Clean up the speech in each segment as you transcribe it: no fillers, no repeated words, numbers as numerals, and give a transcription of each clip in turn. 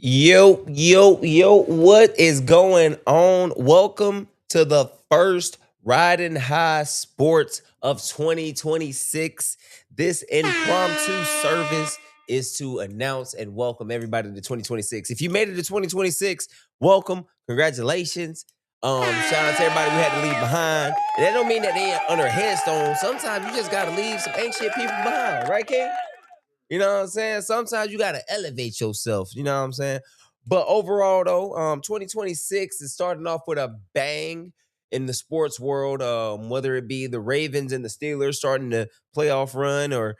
Yo, what is going on? Welcome to the first Riding High Sports of 2026. This impromptu service is to announce and welcome everybody to 2026. If you made it to 2026, welcome, congratulations. Shout out to everybody we had to leave behind. And that don't mean that they ain't under a headstone. Sometimes you just gotta leave some ancient people behind, right, King? You know what I'm saying? Sometimes you gotta elevate yourself. You know what I'm saying? But overall, though, 2026 is starting off with a bang in the sports world. Whether it be the Ravens and the Steelers starting the playoff run, or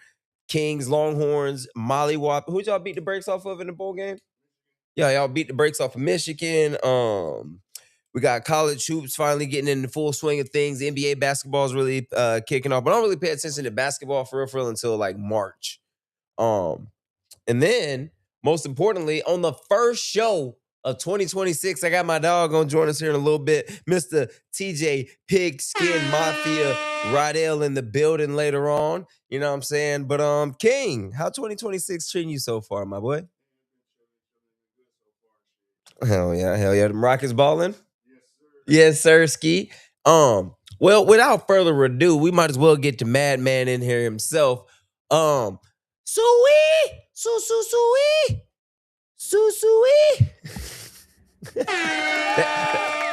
Kings, Longhorns, Mollywop. Who y'all beat the brakes off of in the bowl game? Yeah, y'all beat the brakes off of Michigan. We got college hoops finally getting in the full swing of things. NBA basketball is really kicking off, but I don't really pay attention to basketball for real until like March. Um, and then, most importantly, on the first show of 2026, I got my dog gonna join us here in a little bit, Mr. TJ Pigskin Mafia Riddell in the building later on. You know what I'm saying? But King, how 2026 treating you so far, my boy? Hell yeah, hell yeah. The Rockets balling? Yes, sir, Ski. Well, without further ado, we might as well get the madman in here himself. Um, Suey, Suey. Suey.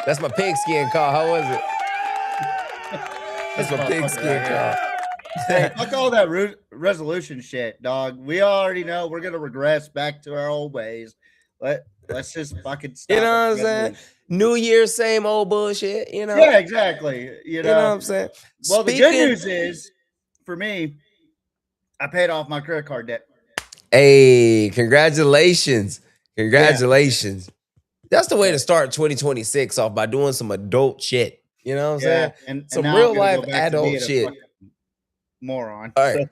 That's my pigskin call. How was it? That's my pigskin call. Hey, fuck all that resolution shit, dog. We already know we're gonna regress back to our old ways. Let's just fucking stop. You know what I'm saying? New Year, same old bullshit. You know? Yeah, exactly. You know what I'm saying? Well, the good news is, for me, I paid off my credit card debt. Hey, congratulations. Congratulations. Yeah. That's the way to start 2026 off, by doing some adult shit. You know what I'm saying? And some real life adult shit. Moron. All right.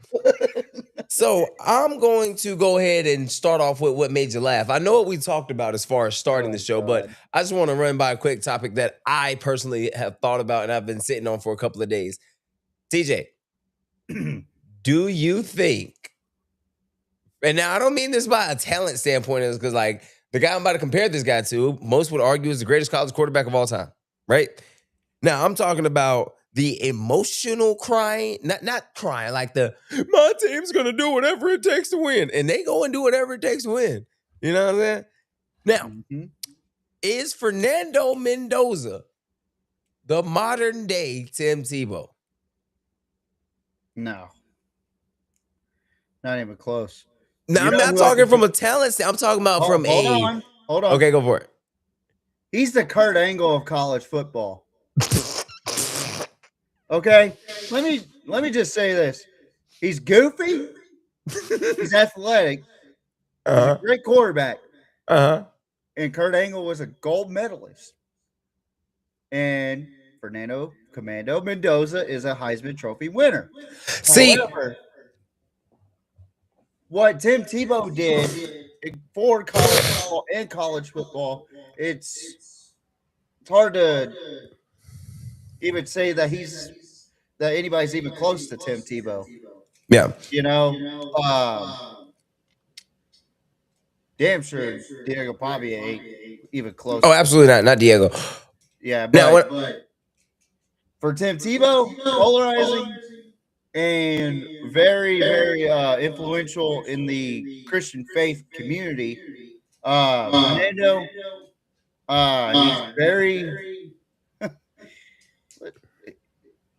So I'm going to go ahead and start off with what made you laugh. I know what we talked about as far as starting the show, but I just want to run by a quick topic that I personally have thought about and I've been sitting on for a couple of days. TJ, do you think, and now I don't mean this by a talent standpoint, is because like the guy I'm about to compare this guy to, most would argue is the greatest college quarterback of all time, right? Now I'm talking about the emotional crying, not crying, like my team's gonna do whatever it takes to win, and they go and do whatever it takes to win. You know what I'm saying? Now, is Fernando Mendoza the modern day Tim Tebow? No, not even close. Now, I'm not talking from a talent standpoint. I'm talking about Hold on. Okay, go for it. He's the Kurt Angle of college football. Okay, let me just say this: he's goofy, he's athletic, he's a great quarterback, and Kurt Angle was a gold medalist, and Fernando Commando Mendoza is a Heisman Trophy winner. See, however, what Tim Tebow did for college football and college football, it's hard to even say that anybody's even close to Tim Tebow. Yeah. You know, damn sure Diego Pavia ain't even close. Oh, absolutely not Diego. Yeah, but for Tim Tebow, polarizing and very, very influential in the Christian faith community. Fernando, he's very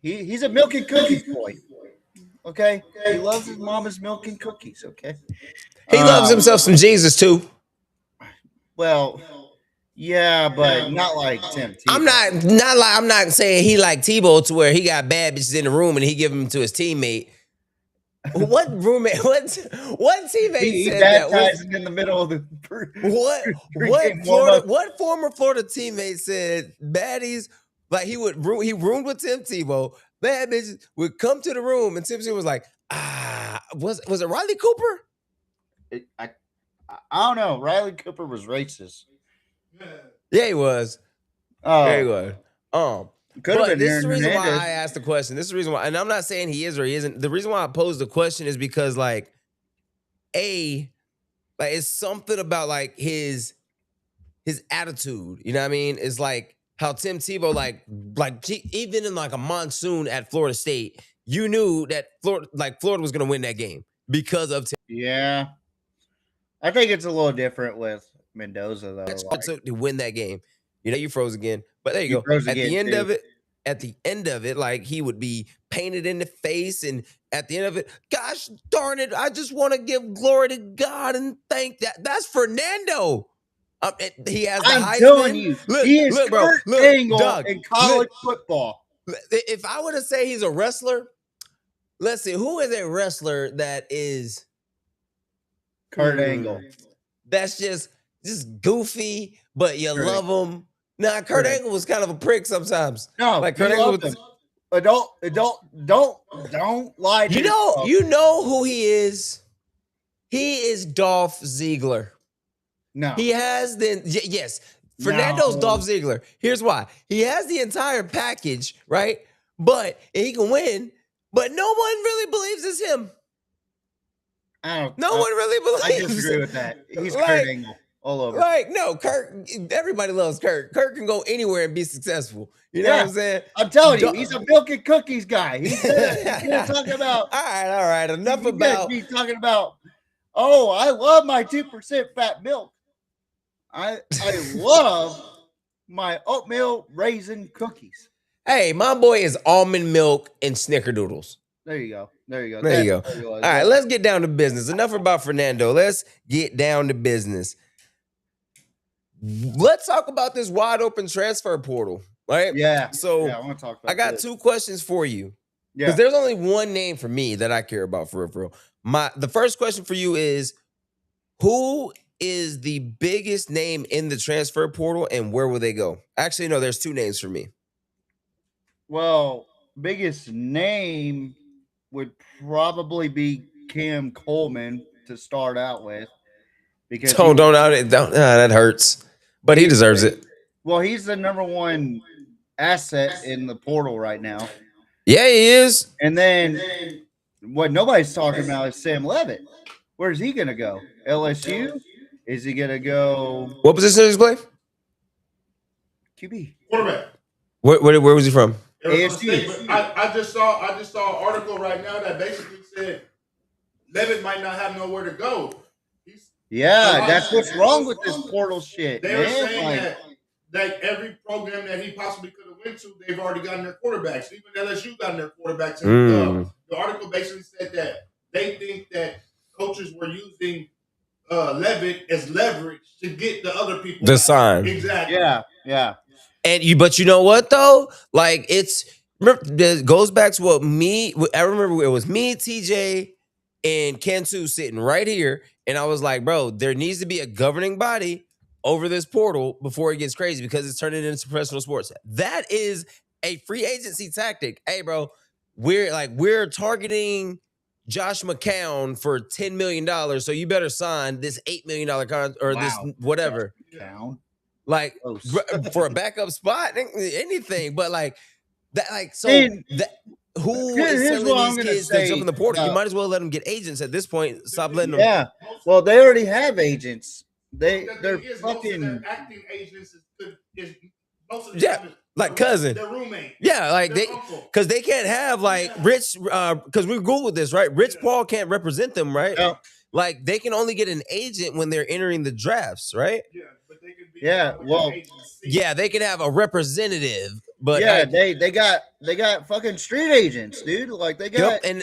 he's a milk and cookies boy. Okay, he loves his mama's milk and cookies. Okay, he loves himself some Jesus too. Well, yeah, but not like Tim Tebow. I'm not saying he like Tebow to where he got bad bitches in the room and he give them to his teammate. What roommate? What teammate he said baptized him in the middle of the what former Florida teammate said baddies, like he roomed with Tim Tebow, bad bitches would come to the room and Tim Tebow was like, was it Riley Cooper? I don't know. Riley Cooper was racist. Yeah, he was. Yeah, he was. But this is the reason why I asked the question. This is the reason why, and I'm not saying he is or he isn't. The reason why I posed the question is because, like, Like it's something about like his attitude. You know what I mean? It's like how Tim Tebow, even in like a monsoon at Florida State, you knew that Florida was going to win that game because of Tim. Yeah, I think it's a little different with Mendoza though. To win that game. You know, you froze again, but there you go. At the end of it, like he would be painted in the face, and at the end of it, gosh darn it, I just want to give glory to God and thank that. That's Fernando. He has the I'm telling you, he is Kurt Angle in college football. If I were to say he's a wrestler, let's see, who is a wrestler that is Kurt Angle? That's just goofy, but you love him. Nah, Kurt Angle was kind of a prick sometimes. No, like Kurt Angle was, don't lie to yourself. You know who he is. He is Dolph Ziggler. No. He has yes. Fernando's Dolph Ziggler. Here's why. He has the entire package, right? But he can win, but no one really believes it's him. No one really believes. I disagree with that. He's Kurt Angle all over. No, Kurt. Everybody loves Kurt. Kurt can go anywhere and be successful. You know what I'm saying? I'm telling you, he's a milk and cookies guy. He's talking about. All right. Enough about. He's talking about. Oh, I love my 2% fat milk. I love my oatmeal raisin cookies. Hey, my boy is almond milk and snickerdoodles. There you go. All right, let's get down to business. Enough about Fernando. Let's get down to business. Let's talk about this wide open transfer portal, right? Yeah. So I want to talk about I got this. 2 questions for you. Yeah. Because there's only one name for me that I care about for real. The first question for you is, who is the biggest name in the transfer portal and where will they go? Actually, no, there's 2 names for me. Well, biggest name would probably be Cam Coleman to start out with. Because that hurts. But he deserves it. Well, he's the number 1 asset in the portal right now. Yeah, he is. And then what nobody's talking about is Sam Levitt. Where's he going to go? LSU? Is he going to go? What position does he play? QB. Quarterback. Where was he from? ASU. I just saw an article right now that basically said Levitt might not have nowhere to go. That's what's wrong with this portal shit. They were saying that every program that he possibly could have went to, they've already gotten their quarterbacks. Even LSU got their quarterbacks. The article basically said that they think that coaches were using Levitt as leverage to get the other people to sign. Exactly. Yeah. But you know what though? Like it goes back to I remember it was me, TJ, and Kentu sitting right here, and I was like, bro, there needs to be a governing body over this portal before it gets crazy because it's turning into professional sports. That is a free agency tactic. Hey, bro, we're targeting Josh McCown for $10 million, so you better sign this $8 million contract or this whatever. Like for a backup spot, anything, but who is telling these kids to jump in the portal? You might as well let them get agents at this point. Stop letting them. Yeah, well, they already have agents. They're fucking acting agents. Is most of the time like cousin, their roommate. Yeah, like because they can't have like Rich. Because we Googled this, right? Rich Paul can't represent them, right? No. Like they can only get an agent when they're entering the drafts, right? Yeah, but they can be. They can have a representative. But they got fucking street agents, dude. Like they got guys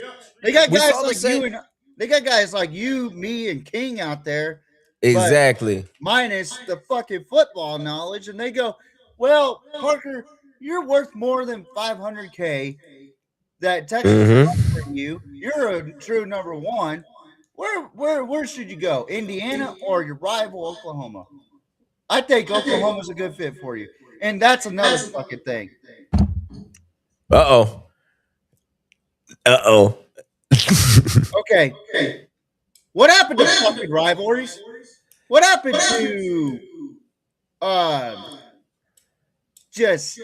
like you and they got guys like you, me, and King out there. Exactly. Minus the fucking football knowledge, and they go, well, Parker, you're worth more than $500K. That Texas is offering you. You're a true number 1. Where should you go? Indiana or your rival Oklahoma? I think Oklahoma's a good fit for you. And that's another fucking thing. Uh-oh. Okay. What happened to fucking rivalries? What happened to just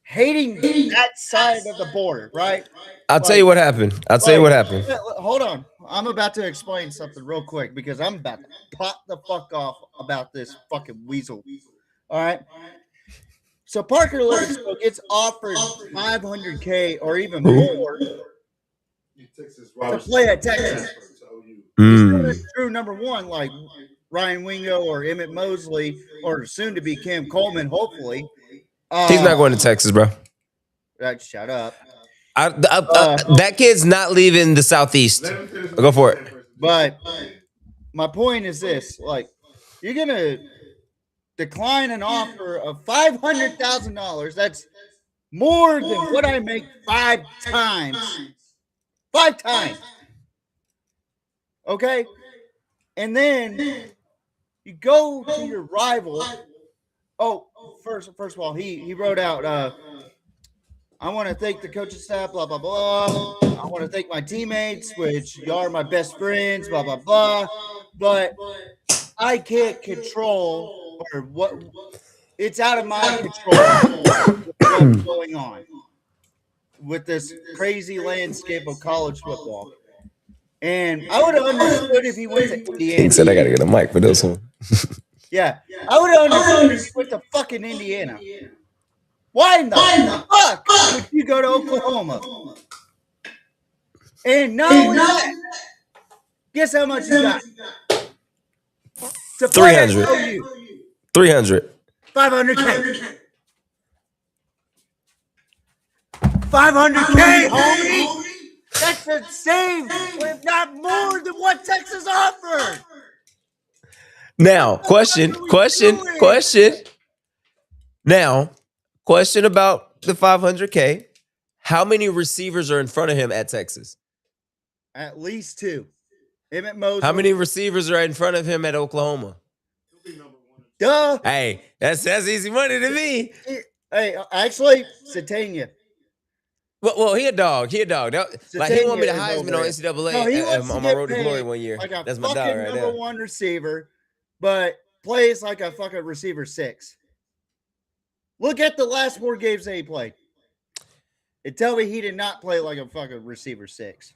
hating that side of the border, right? I'll tell you what happened. Hold on. I'm about to explain something real quick because I'm about to pop the fuck off about this fucking weasel. All right. So Parker Livingston gets offered $500K or even more to play at Texas. He's not a true number one like Ryan Wingo or Emmett Mosley or soon to be Cam Coleman, hopefully. He's not going to Texas, bro. Shut up. That kid's not leaving the Southeast. Go for it. But my point is this: like, you're gonna decline an offer of $500,000. That's more than what I make 5 times. 5 times. Okay, and then you go to your rival. Oh, first of all, he wrote out. I want to thank the coaching staff. Blah blah blah. I want to thank my teammates, which y'all are my best friends. Blah blah blah. But I can't control or what. It's out of my control what's going on with this crazy landscape of college football. And I would have understood if he went to Indiana. He said, I got to get a mic for this one. Yeah. I would have understood if he went to fucking Indiana. Why in the fuck would you go to Oklahoma? And not only that, guess how much you got? To 300. 300. 500K. 500K, homie. That's the same, if not more than what Texas offered. Now, question. Now, question about the 500K. How many receivers are in front of him at Texas? At least 2. Emmett Mosley. How many receivers are in front of him at Oklahoma? Duh. Hey, that's easy money to me. Hey, actually, Satania. Well, he a dog. Like, he want me to Heisman on NCAA no, he wants on to my get road to paid glory one year. Like a that's my fucking dog right number now. 1 receiver, but plays like a fucking receiver 6. Look at the last 4 games that he played. And tell me he did not play like a fucking receiver 6.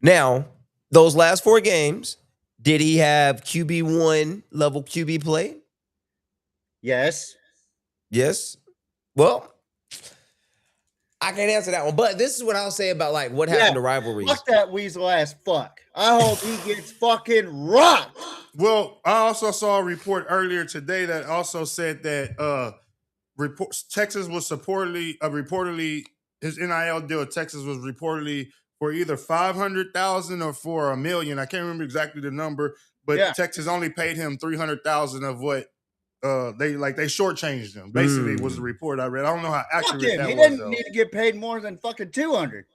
Now, those last 4 games, did he have QB1 level QB play? Yes. Yes. Well, I can't answer that one, but this is what I'll say about like what happened to rivalries. Fuck that weasel ass fuck. I hope he gets fucking rocked. Well, I also saw a report earlier today that also said that Texas was reportedly his NIL deal with Texas was reportedly for either 500,000 or for $1 million. I can't remember exactly the number, but Texas only paid him 300,000 of what they shortchanged him. Basically, was the report I read. I don't know how accurate that was. He didn't need to get paid more than fucking 200.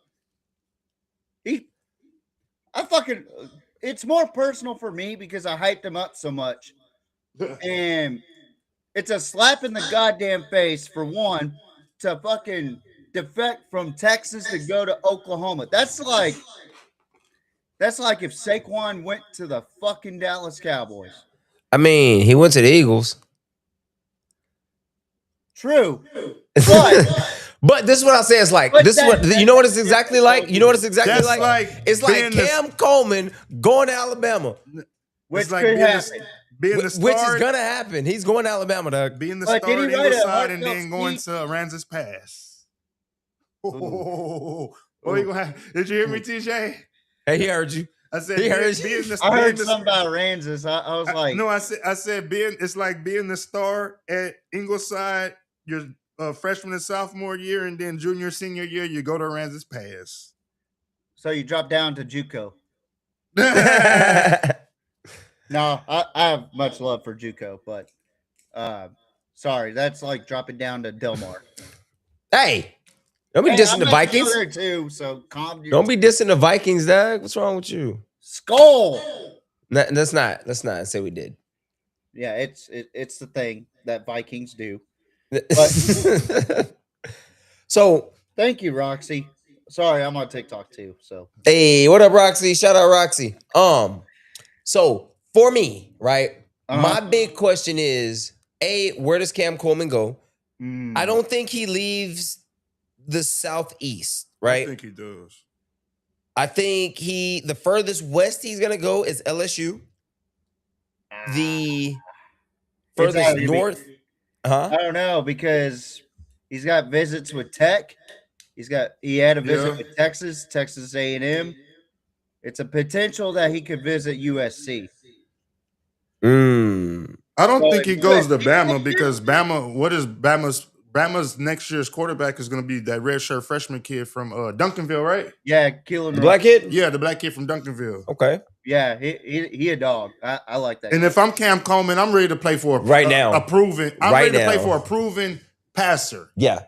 It's more personal for me because I hyped him up so much, and it's a slap in the goddamn face for one to fucking defect from Texas to go to Oklahoma. That's like if Saquon went to the fucking Dallas Cowboys. I mean, he went to the Eagles. True. But this is what I'll say. It's like, this is what, you know what it's exactly like? You know what it's exactly like? It's like Cam Coleman going to Alabama. Which could happen. Which is going to happen. He's going to Alabama, dog. Being the star on the side and then going to Ranzis Pass. Oh, you gonna have, did you hear me, TJ? Hey, he heard you. I said, I heard something about Ranzis. I was like, no, I said, it's like being the star at Ingleside, your freshman and sophomore year, and then junior, senior year, you go to Ranzis Pass. So you drop down to JUCO. No, I have much love for JUCO, but sorry, that's like dropping down to Del Mar. Hey, don't be dissing the Vikings. There too, so don't be dissing the Vikings, dog. What's wrong with you? Skull. No, let's not say we did. Yeah, it's the thing that Vikings do. But, so thank you, Roxy. Sorry, I'm on TikTok too. So hey, what up, Roxy? Shout out, Roxy. So for me, right, my big question is, where does Cam Coleman go? I don't think he leaves the Southeast, right? I think he does. I think the furthest west he's gonna go is LSU. The furthest north, I don't know, because he's got visits with Tech. He had a visit with Texas A&M. It's a potential that he could visit USC. I don't think he goes to Bama because Bama's next year's quarterback is going to be that redshirt freshman kid from Duncanville, right? Yeah, Keelan. The black kid? Yeah, the black kid from Duncanville. Okay. Yeah, he a dog. I like that. And if I'm Cam Coleman, I'm ready to play for a proven passer. Yeah.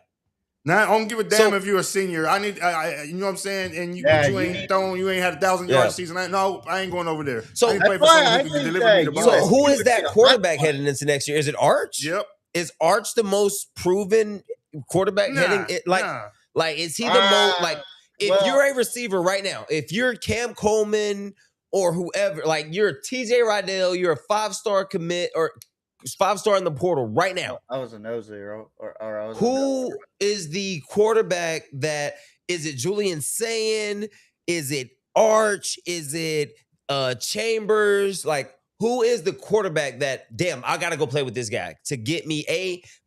Now I don't give a damn if you're a senior. I need, you know what I'm saying, and you ain't had 1,000-yard season. I ain't going over there. So I need to play for someone who can deliver me the ball. So who is that quarterback heading into next year? Is it Arch? Yep. Is Arch the most proven quarterback heading? Like is he the most like? If you're a receiver right now, if you're Cam Coleman or whoever, like you're TJ Riddell, you're a 5-star commit or 5-star in the portal right now. I was a no zero, or I was. Who is the quarterback that is it? Julian Sayin? Is it Arch? Is it Chambers? Like who is the quarterback that? Damn, I gotta go play with this guy to get me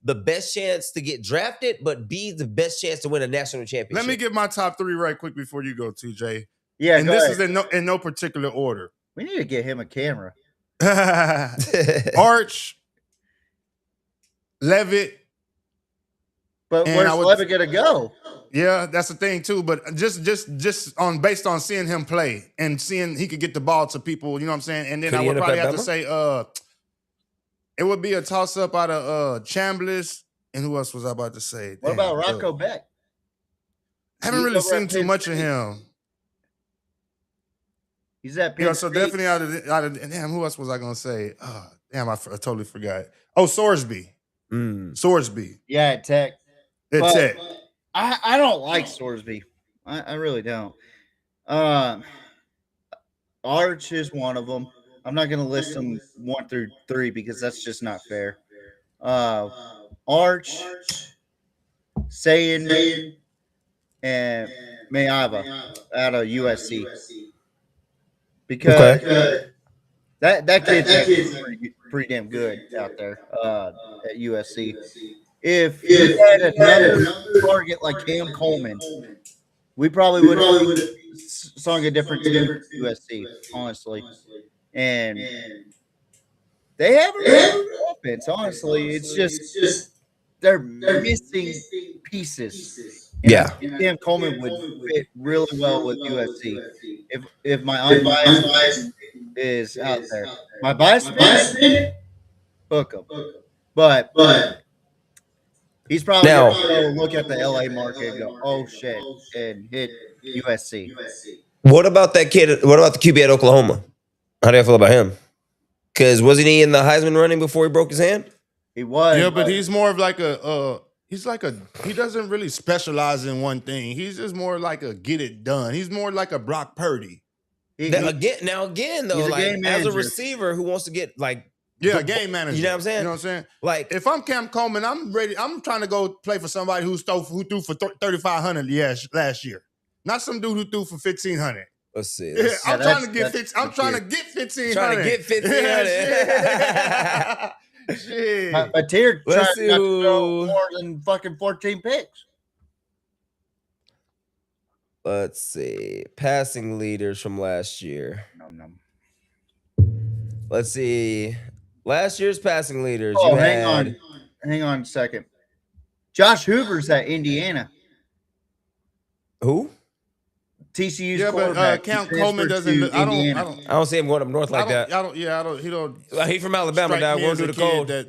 the best chance to get drafted, but B the best chance to win a national championship. Let me get my top 3 right quick before you go, TJ. Yeah, and this is in no particular order. We need to get him a camera. Arch, Levitt. But where's Levitt gonna go? Yeah, that's the thing too. But just based on seeing him play and seeing he could get the ball to people, you know what I'm saying. And then I would probably have to say, it would be a toss up out of Chambliss, and who else was I about to say? What about Rocco Beck? I haven't really seen too much of him. He's at Penn so definitely out of damn. Who else was I gonna say? Damn, I totally forgot. Oh, Sorsby. Sorsby. Yeah, at Tech. At Tech. I don't like Sorsby. I really don't. Arch is one of them. I'm not going to list them 1 through 3 because that's just not fair. Arch, Sayin, and Mayava out of USC. Because that kid's pretty damn good out there at USC. If he had another target like Cam Coleman, we probably would have sung a different tune at USC, honestly. And they have a really good offense, honestly. It's just they're missing pieces. And Cam Coleman would fit really well with USC. If my unbiased is out there. My biased opinion, book him. But he's probably going to look at the LA market and go, oh, shit, and hit USC. What about that kid? What about the QB at Oklahoma? How do you feel about him? Because wasn't he in the Heisman running before he broke his hand? He was. Yeah, but he's more of like he doesn't really specialize in one thing. He's just more like a get it done. He's more like a Brock Purdy. Again, though, like as a receiver who wants to get like, a game manager. You know what I'm saying? You know what I'm saying? Like, if I'm Cam Coleman, I'm ready. I'm trying to go play for somebody who threw for 3,500 last year, not some dude who threw for 1,500. Let's see. I'm trying to get 1,500. Trying to get 1,500. Shit. A tier trying to throw more than fucking 14 picks. Let's see. Passing leaders from last year. Let's see. Last year's passing leaders. Oh, hang on a second. Josh Hoover's at Indiana. Who? TCU's quarterback. But Cam Coleman doesn't. I don't see him going up north like that. He don't. He's from Alabama. Now we're going to do the cold. Hey,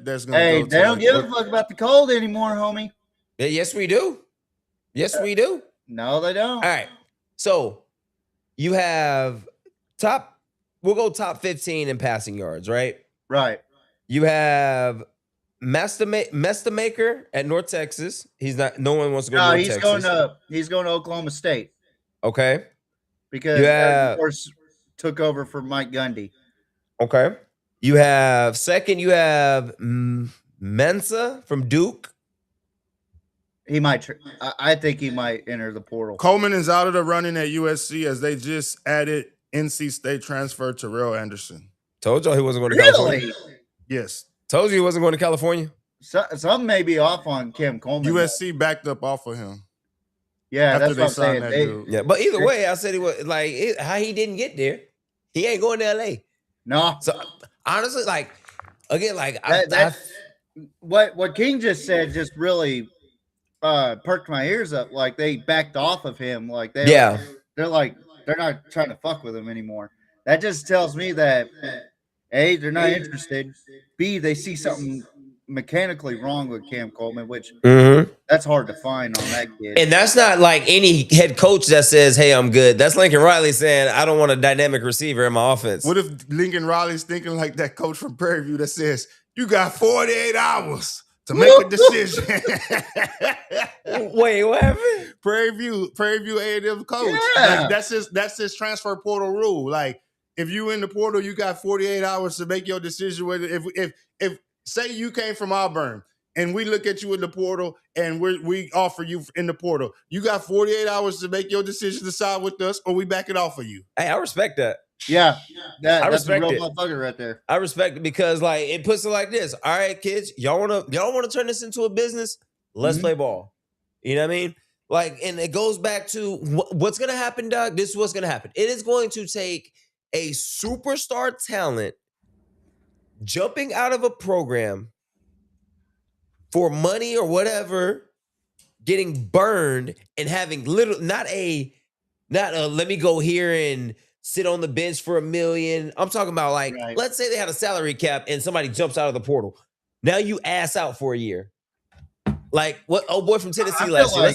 they don't give a fuck about the cold anymore, homie. Yeah, yes, we do. We do. No, they don't. All right. So you have we'll go top 15 in passing yards, right? Right. You have Mestamaker at North Texas. No one wants to go to North Texas. He's going to Oklahoma State. Okay. Because Air Force took over for Mike Gundy. Okay. You have Mensa from Duke. He might. I think he might enter the portal. Coleman is out of the running at USC as they just added NC State transfer Terrell Anderson. Told y'all he wasn't going to California. Really? Yes. Told you he wasn't going to California. Some may be off on Cam Coleman. USC backed up off of him. Yeah, that's what I'm saying. Yeah, but either way, I said he was like how he didn't get there. He ain't going to LA. No. So honestly, like again, like what King just said just really perked my ears up. Like they backed off of him. Like they're not trying to fuck with him anymore. That just tells me that A, they're not interested. B, they see something mechanically wrong with Cam Coleman, which that's hard to find on that kid. And that's not like any head coach that says, "Hey, I'm good." That's Lincoln Riley saying, "I don't want a dynamic receiver in my offense." What if Lincoln Riley's thinking like that coach from Prairie View that says, "You got 48 hours to make a decision"? Wait, what happened? Prairie View A&M coach. Yeah. Like, that's his transfer portal rule. Like if you in the portal, you got 48 hours to make your decision. Whether if say you came from Auburn and we look at you in the portal and we offer you in the portal, you got 48 hours to make your decision to side with us or we back it off of you. Hey, I respect that. Yeah, I that's a respect real it. motherfucker right there. I respect it because like it puts it like this. All right, kids, y'all wanna turn this into a business? Let's play ball. You know what I mean? Like, and it goes back to what's gonna happen, Doug. This is what's gonna happen. It is going to take a superstar talent jumping out of a program for money or whatever, getting burned and having not a let me go here and sit on the bench for $1 million. I'm talking about like, let's say they had a salary cap and somebody jumps out of the portal. Now you ass out for a year. Like what old boy from Tennessee last year.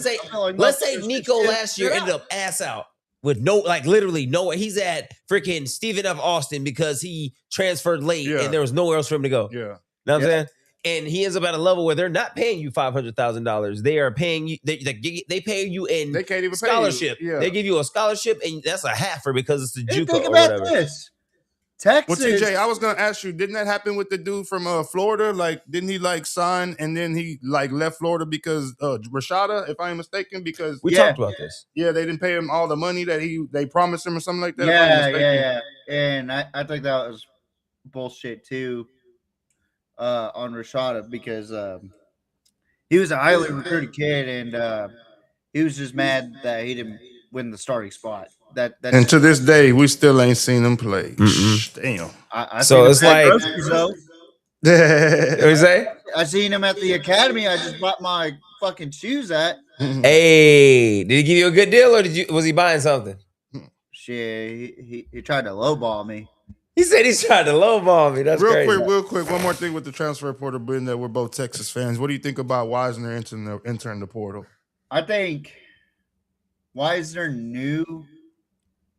Let's say Nico last year ended up ass out with literally nowhere. He's at freaking Stephen F. Austin because he transferred late and there was nowhere else for him to go. Yeah. Know what I'm saying? And he is at a level where they're not paying you $500,000. They are paying you. They pay you in they can't even scholarship. Pay you. Yeah. They give you a scholarship, and that's a halfer because it's the JUCO think or about whatever. this. Texas. Well, TJ, I was gonna ask you, didn't that happen with the dude from Florida? Like, didn't he like sign and then he like left Florida because Rashada, if I'm mistaken, because we talked about this. Yeah, they didn't pay him all the money that they promised him or something like that. Yeah. And I think that was bullshit too. On Rashada because he was a highly recruited kid and he was just mad that he didn't win the starting spot. And to this day, we still ain't seen him play. Damn. So it's like, what you say? I seen him at the academy. I just bought my fucking shoes at. Hey, did he give you a good deal or was he buying something? Shit, he tried to lowball me. He said he's trying to lowball me. That's crazy. Real quick. One more thing with the transfer portal, being that we're both Texas fans. What do you think about Wisner entering the portal? I think Wisner knew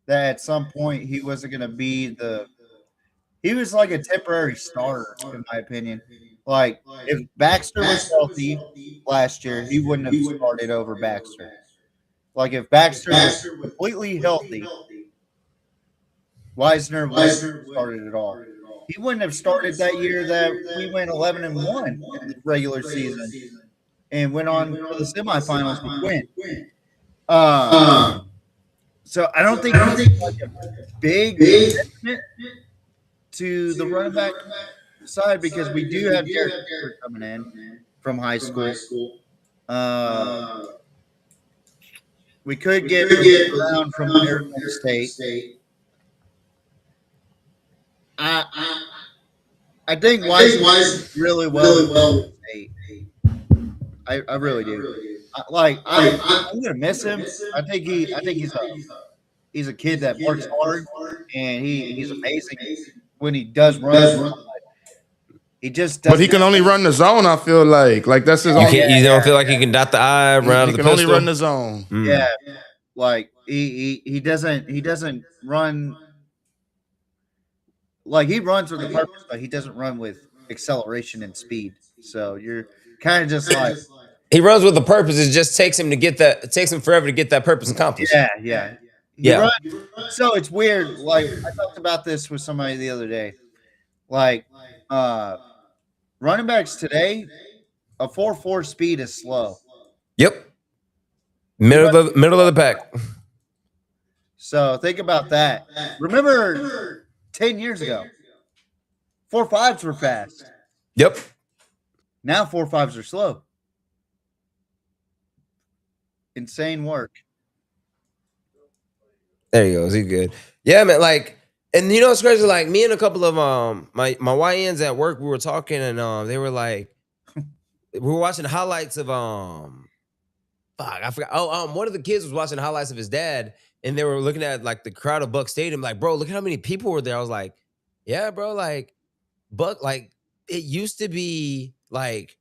that at some point he wasn't going to be he was like a temporary starter, in my opinion. Like, if Baxter was healthy last year, he wouldn't have started over Baxter. Like, if Baxter was completely healthy, Wisner wouldn't have started at all. He wouldn't have started that year that we went 11-1 in the regular season and went on to the semifinals with Quinn. So I don't think it's like a big commitment to the running back side because we do have Derek coming in from high school. We could get Brown from Arizona State. I think Wise really well. I really do. I'm gonna miss him. I think he's a kid that works hard and he's amazing when he does run. He just doesn't. But he can only run the zone. I feel like that's his. You don't feel like he can dot the I around the pistol? He can only run the zone. Yeah, like he doesn't run. Like he runs with a purpose, but he doesn't run with acceleration and speed. So you're kind of just like he runs with a purpose. It just takes him forever to get that purpose accomplished. Yeah. So it's weird. Like I talked about this with somebody the other day. Like running backs today, a 4.4 speed is slow. Yep. Middle of the pack. So think about that. Remember 10 years ago, 4.5s were fast. Yep. Now 4.5s are slow. Insane work. There he goes. He's good. Yeah, man. Like, and you know what's crazy? Like, me and a couple of my YNs at work, we were talking, and they were like, we were watching highlights of fuck, I forgot. Oh, one of the kids was watching highlights of his dad, and they were looking at like the crowd of Buck Stadium. Like, bro, look at how many people were there. I was like, yeah, bro. Like, Buck. Like, it used to be like,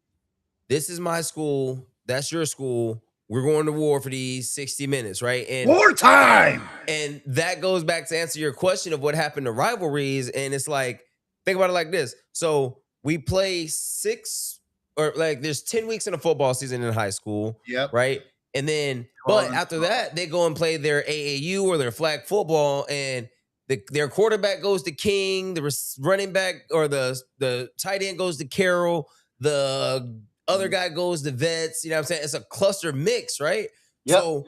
this is my school. That's your school. We're going to war for these 60 minutes, right? And wartime. And that goes back to answer your question of what happened to rivalries. And it's like, think about it like this. So we play there's 10 weeks in a football season in high school. Yep. Right. And then, but after that, they go and play their AAU or their flag football, and their quarterback goes to King, the running back or the tight end goes to Carroll, the other guy goes to Vets. You know what I'm saying? It's a cluster mix, right? Yep. So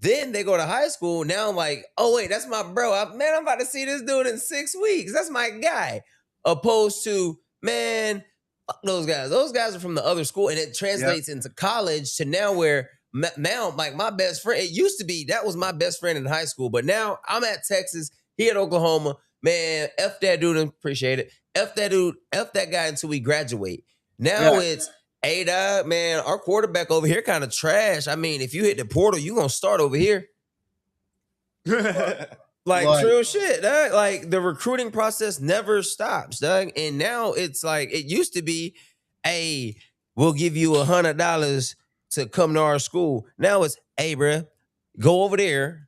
then they go to high school. Now I'm like, oh, wait, that's my bro. I'm about to see this dude in 6 weeks. That's my guy. Opposed to, man, fuck those guys. Those guys are from the other school. And it translates into college to now where now, like, my best friend, it used to be that was my best friend in high school. But now I'm at Texas. He at Oklahoma. Man, F that dude. Appreciate it. F that dude. F that guy until we graduate. Now it's, hey, dog, man, our quarterback over here kind of trash. I mean, if you hit the portal, you going to start over here. Like, true shit, dog. Like, the recruiting process never stops, dog. And now it's like, it used to be, hey, we'll give you $100 to come to our school. Now it's, hey, bruh, go over there.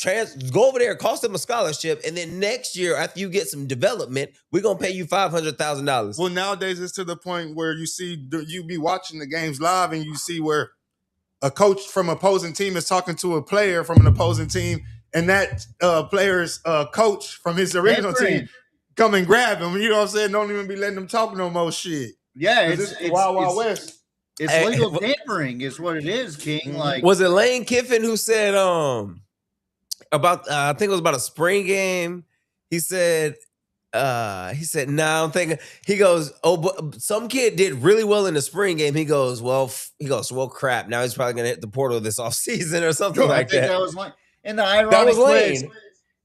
Cost them a scholarship, and then next year, after you get some development, we're gonna pay you $500,000. Well, nowadays it's to the point where you be watching the games live, and you see where a coach from opposing team is talking to a player from an opposing team, and that player's coach from his original team come and grab him. You know what I'm saying? Don't even be letting them talk no more shit. Yeah, it's Wild West. It's legal tampering, is what it is, King. Like, was it Lane Kiffin who said about I think it was about a spring game? He said, nah, I'm thinking. He goes, oh, but some kid did really well in the spring game. He goes, well, crap. Now he's probably gonna hit the portal this offseason or something like that. That was Lane. And the ironic twist.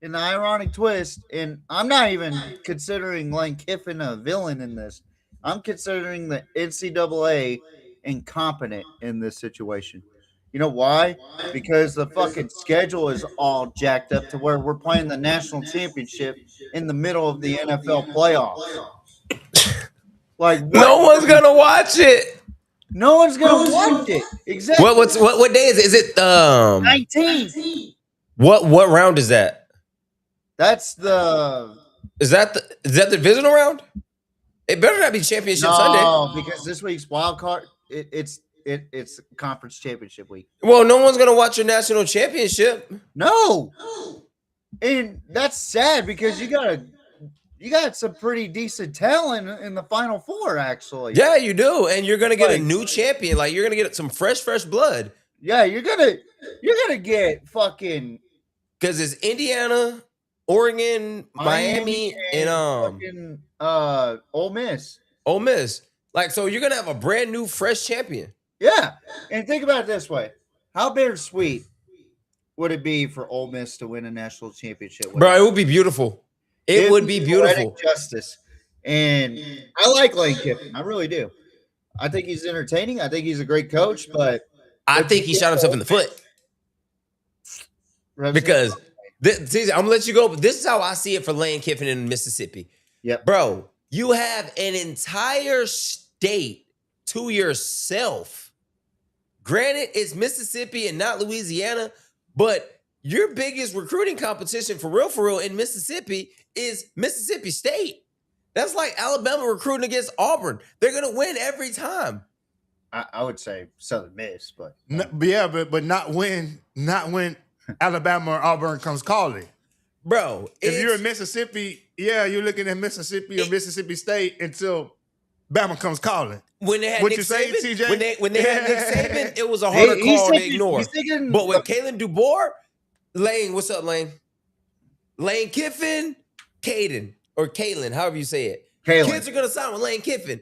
In the ironic twist, and I'm not even considering Lane Kiffin a villain in this. I'm considering the NCAA incompetent in this situation. You know why? Because the fucking schedule is all jacked up to where we're playing the national championship in the middle of the NFL playoffs. Like, no one's gonna watch it. No one's gonna watch it. Exactly. What day is it? Is it 19th? What round is that? That's the. Is that the divisional round? It better not be championship Sunday. No, because this week's wild card. It's conference championship week. Well, no one's gonna watch your national championship. No, and that's sad because you got some pretty decent talent in the Final Four, actually. Yeah, you do, and you're gonna get a new champion. Like, you're gonna get some fresh blood. Yeah, you're gonna get fucking, because it's Indiana, Oregon, Miami, and fucking, Ole Miss. Ole Miss. Like, so you're gonna have a brand new, fresh champion. Yeah, and think about it this way: how bittersweet would it be for Ole Miss to win a national championship? Bro, it would be beautiful. It would be beautiful. Justice, and I like Lane Kiffin. I really do. I think he's entertaining. I think he's a great coach, but I think he shot himself in the foot. Because I'm gonna let you go, but this is how I see it for Lane Kiffin in Mississippi. Yep, bro, you have an entire state to yourself. Granted, it's Mississippi and not Louisiana, but your biggest recruiting competition for real in Mississippi is Mississippi State. That's like Alabama recruiting against Auburn. They're gonna win every time. I would say Southern Miss, but but not when Alabama or Auburn comes calling. Bro, if you're in Mississippi, you're looking at Mississippi or Mississippi State until Bama comes calling. When they had What Nick you say, Saban, TJ? when they had Nick Saban, it was a harder call to ignore. But with Kalen DeBoer, Lane, what's up, Lane? Lane Kiffin, Kalen, however you say it. Kids are gonna sign with Lane Kiffin.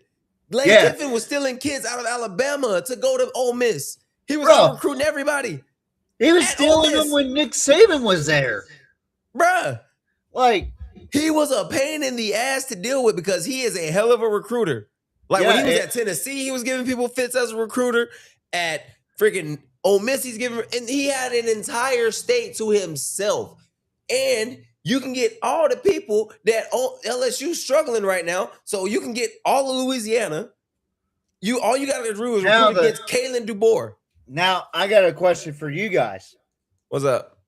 Lane Kiffin was stealing kids out of Alabama to go to Ole Miss. He was out recruiting everybody. He was stealing them when Nick Saban was there. Bruh. Like, he was a pain in the ass to deal with because he is a hell of a recruiter. Like when he was at Tennessee, he was giving people fits as a recruiter. At freaking Ole Miss, he's giving, and he had an entire state to himself. And you can get all the people that LSU struggling right now. So you can get all of Louisiana. All you got to do is recruit against Kalen DeBoer. Now, I got a question for you guys. What's up?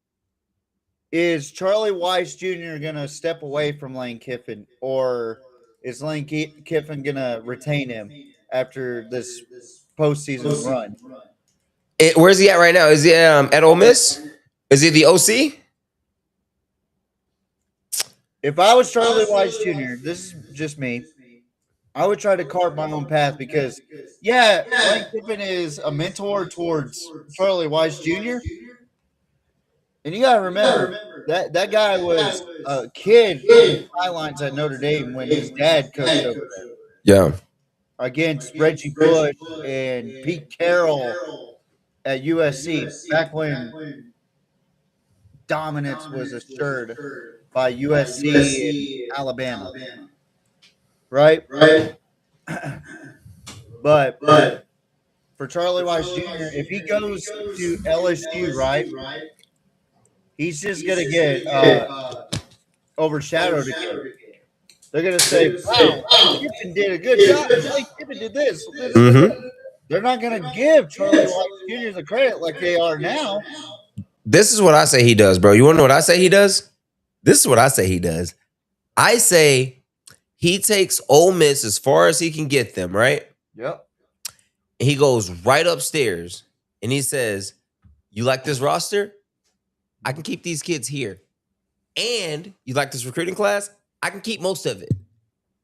Is Charlie Weiss Jr. going to step away from Lane Kiffin, or is Lane Kiffin going to retain him after this postseason run? Where's he at right now? Is he at Ole Miss? Is he the OC? If I was Charlie Weiss Jr., this is just me, I would try to carve my own path because, Lane Kiffin is a mentor towards Charlie Weiss Jr., and you got to remember that guy was a kid on the sidelines at Notre Dame when his dad coached over there. Yeah. Against Reggie Bush and Pete Carroll at USC, back when dominance was assured by USC and Alabama. Right? But for Charlie Weiss Jr., if he goes to LSU, right, he's just going to get overshadowed again. They're going to say, wow, Kiffin did a good job. Kiffin did this. They're not going to give Charlie Weiss Jr. the credit like they are now. This is what I say he does, bro. You want to know what I say he does? This is what I say he does. I say he takes Ole Miss as far as he can get them, right? Yep. And he goes right upstairs and he says, you like this roster? I can keep these kids here. And you like this recruiting class? I can keep most of it.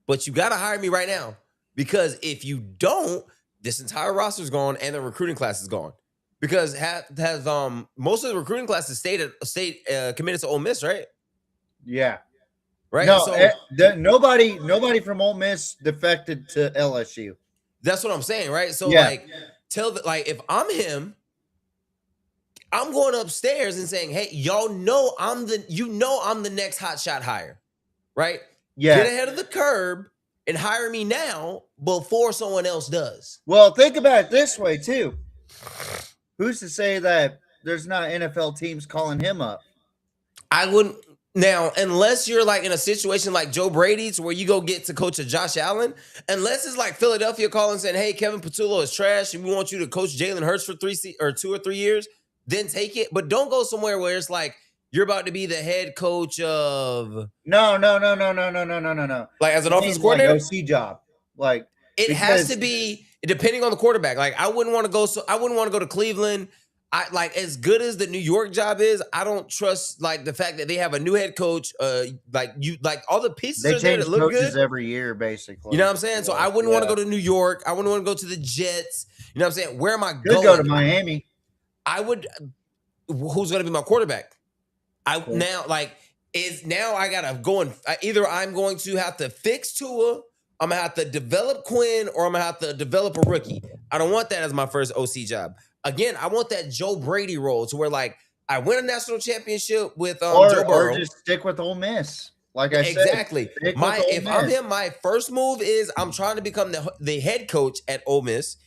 But you got to hire me right now. Because if you don't, this entire roster is gone and the recruiting class is gone. Because most of the recruiting classes stayed committed to Ole Miss, right? Yeah. Right? No, so, nobody from Ole Miss defected to LSU. That's what I'm saying, right? So if I'm him, I'm going upstairs and saying, hey, y'all know I'm the next hot shot hire, right? Yeah. Get ahead of the curb and hire me now before someone else does. Well, think about it this way, too. Who's to say that there's not NFL teams calling him up? I wouldn't. Now, unless you're like in a situation like Joe Brady's where you go get to coach a Josh Allen, unless it's like Philadelphia calling saying, hey, Kevin Patullo is trash and we want you to coach Jalen Hurts for 2 or 3 years, then take it. But don't go somewhere where it's like you're about to be the head coach of. No. Like as an offensive coordinator? Like OC job. Like it has to be depending on the quarterback. Like I wouldn't want to go to Cleveland. I like as good as the New York job is, I don't trust like the fact that they have a new head coach. Like all the pieces they are there that look good every year, basically. You know what I'm saying? So I wouldn't want to go to New York. I wouldn't want to go to the Jets. You know what I'm saying? Where am I going? Go to Miami. I would. Who's going to be my quarterback? I gotta go and either I'm going to have to fix Tua. I'm gonna have to develop Quinn, or I'm gonna have to develop a rookie. I don't want that as my first OC job. Again, I want that Joe Brady role to where like I win a national championship with Joe Burrow. Or just stick with Ole Miss. Like I said, exactly. If I'm him, my first move is I'm trying to become the head coach at Ole Miss.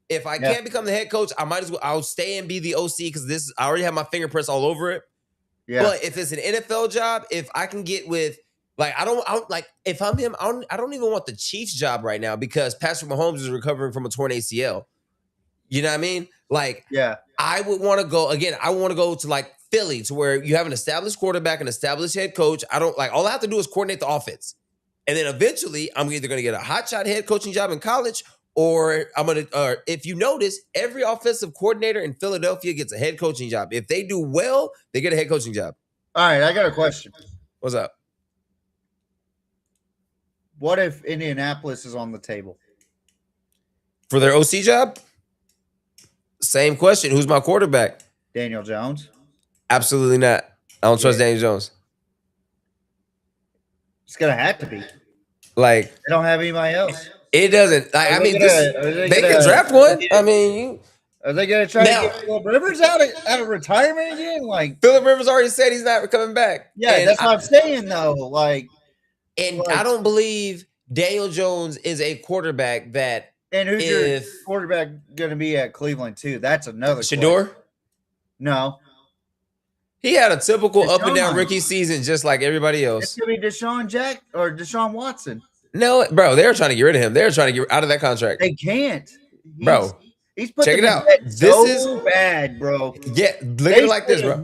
If I can't become the head coach, I might as well I'll stay and be the OC because I already have my fingerprints all over it. Yeah. But if it's an NFL job, if I can get with like I don't like if I'm him, I don't even want the Chiefs job right now because Patrick Mahomes is recovering from a torn ACL. You know what I mean? Like, I would want to go again. I want to go to like Philly to where you have an established quarterback, an established head coach. I don't like all I have to do is coordinate the offense. And then eventually I'm either going to get a hotshot head coaching job in college or I'm going to, if you notice, every offensive coordinator in Philadelphia gets a head coaching job. If they do well, they get a head coaching job. All right. I got a question. What's up? What if Indianapolis is on the table? For their OC job? Same question. Who's my quarterback? Daniel Jones. Absolutely not. I don't trust Daniel Jones. It's gonna have to be. Like, they don't have anybody else. It doesn't. I mean, they can draft one. I mean, are they gonna try to get Philip Rivers out of retirement again? Like Philip Rivers already said he's not coming back. Yeah, and that's what I'm saying though. Like, I don't believe Daniel Jones is a quarterback that. And who's your quarterback going to be at Cleveland too? That's another Shador. No, he had a typical up and down rookie season, just like everybody else. It's gonna be Deshaun Watson. No, bro, they're trying to get rid of him. They're trying to get out of that contract. They can't, bro. He's put check it out. This is bad, bro. Yeah, look at it like this, bro.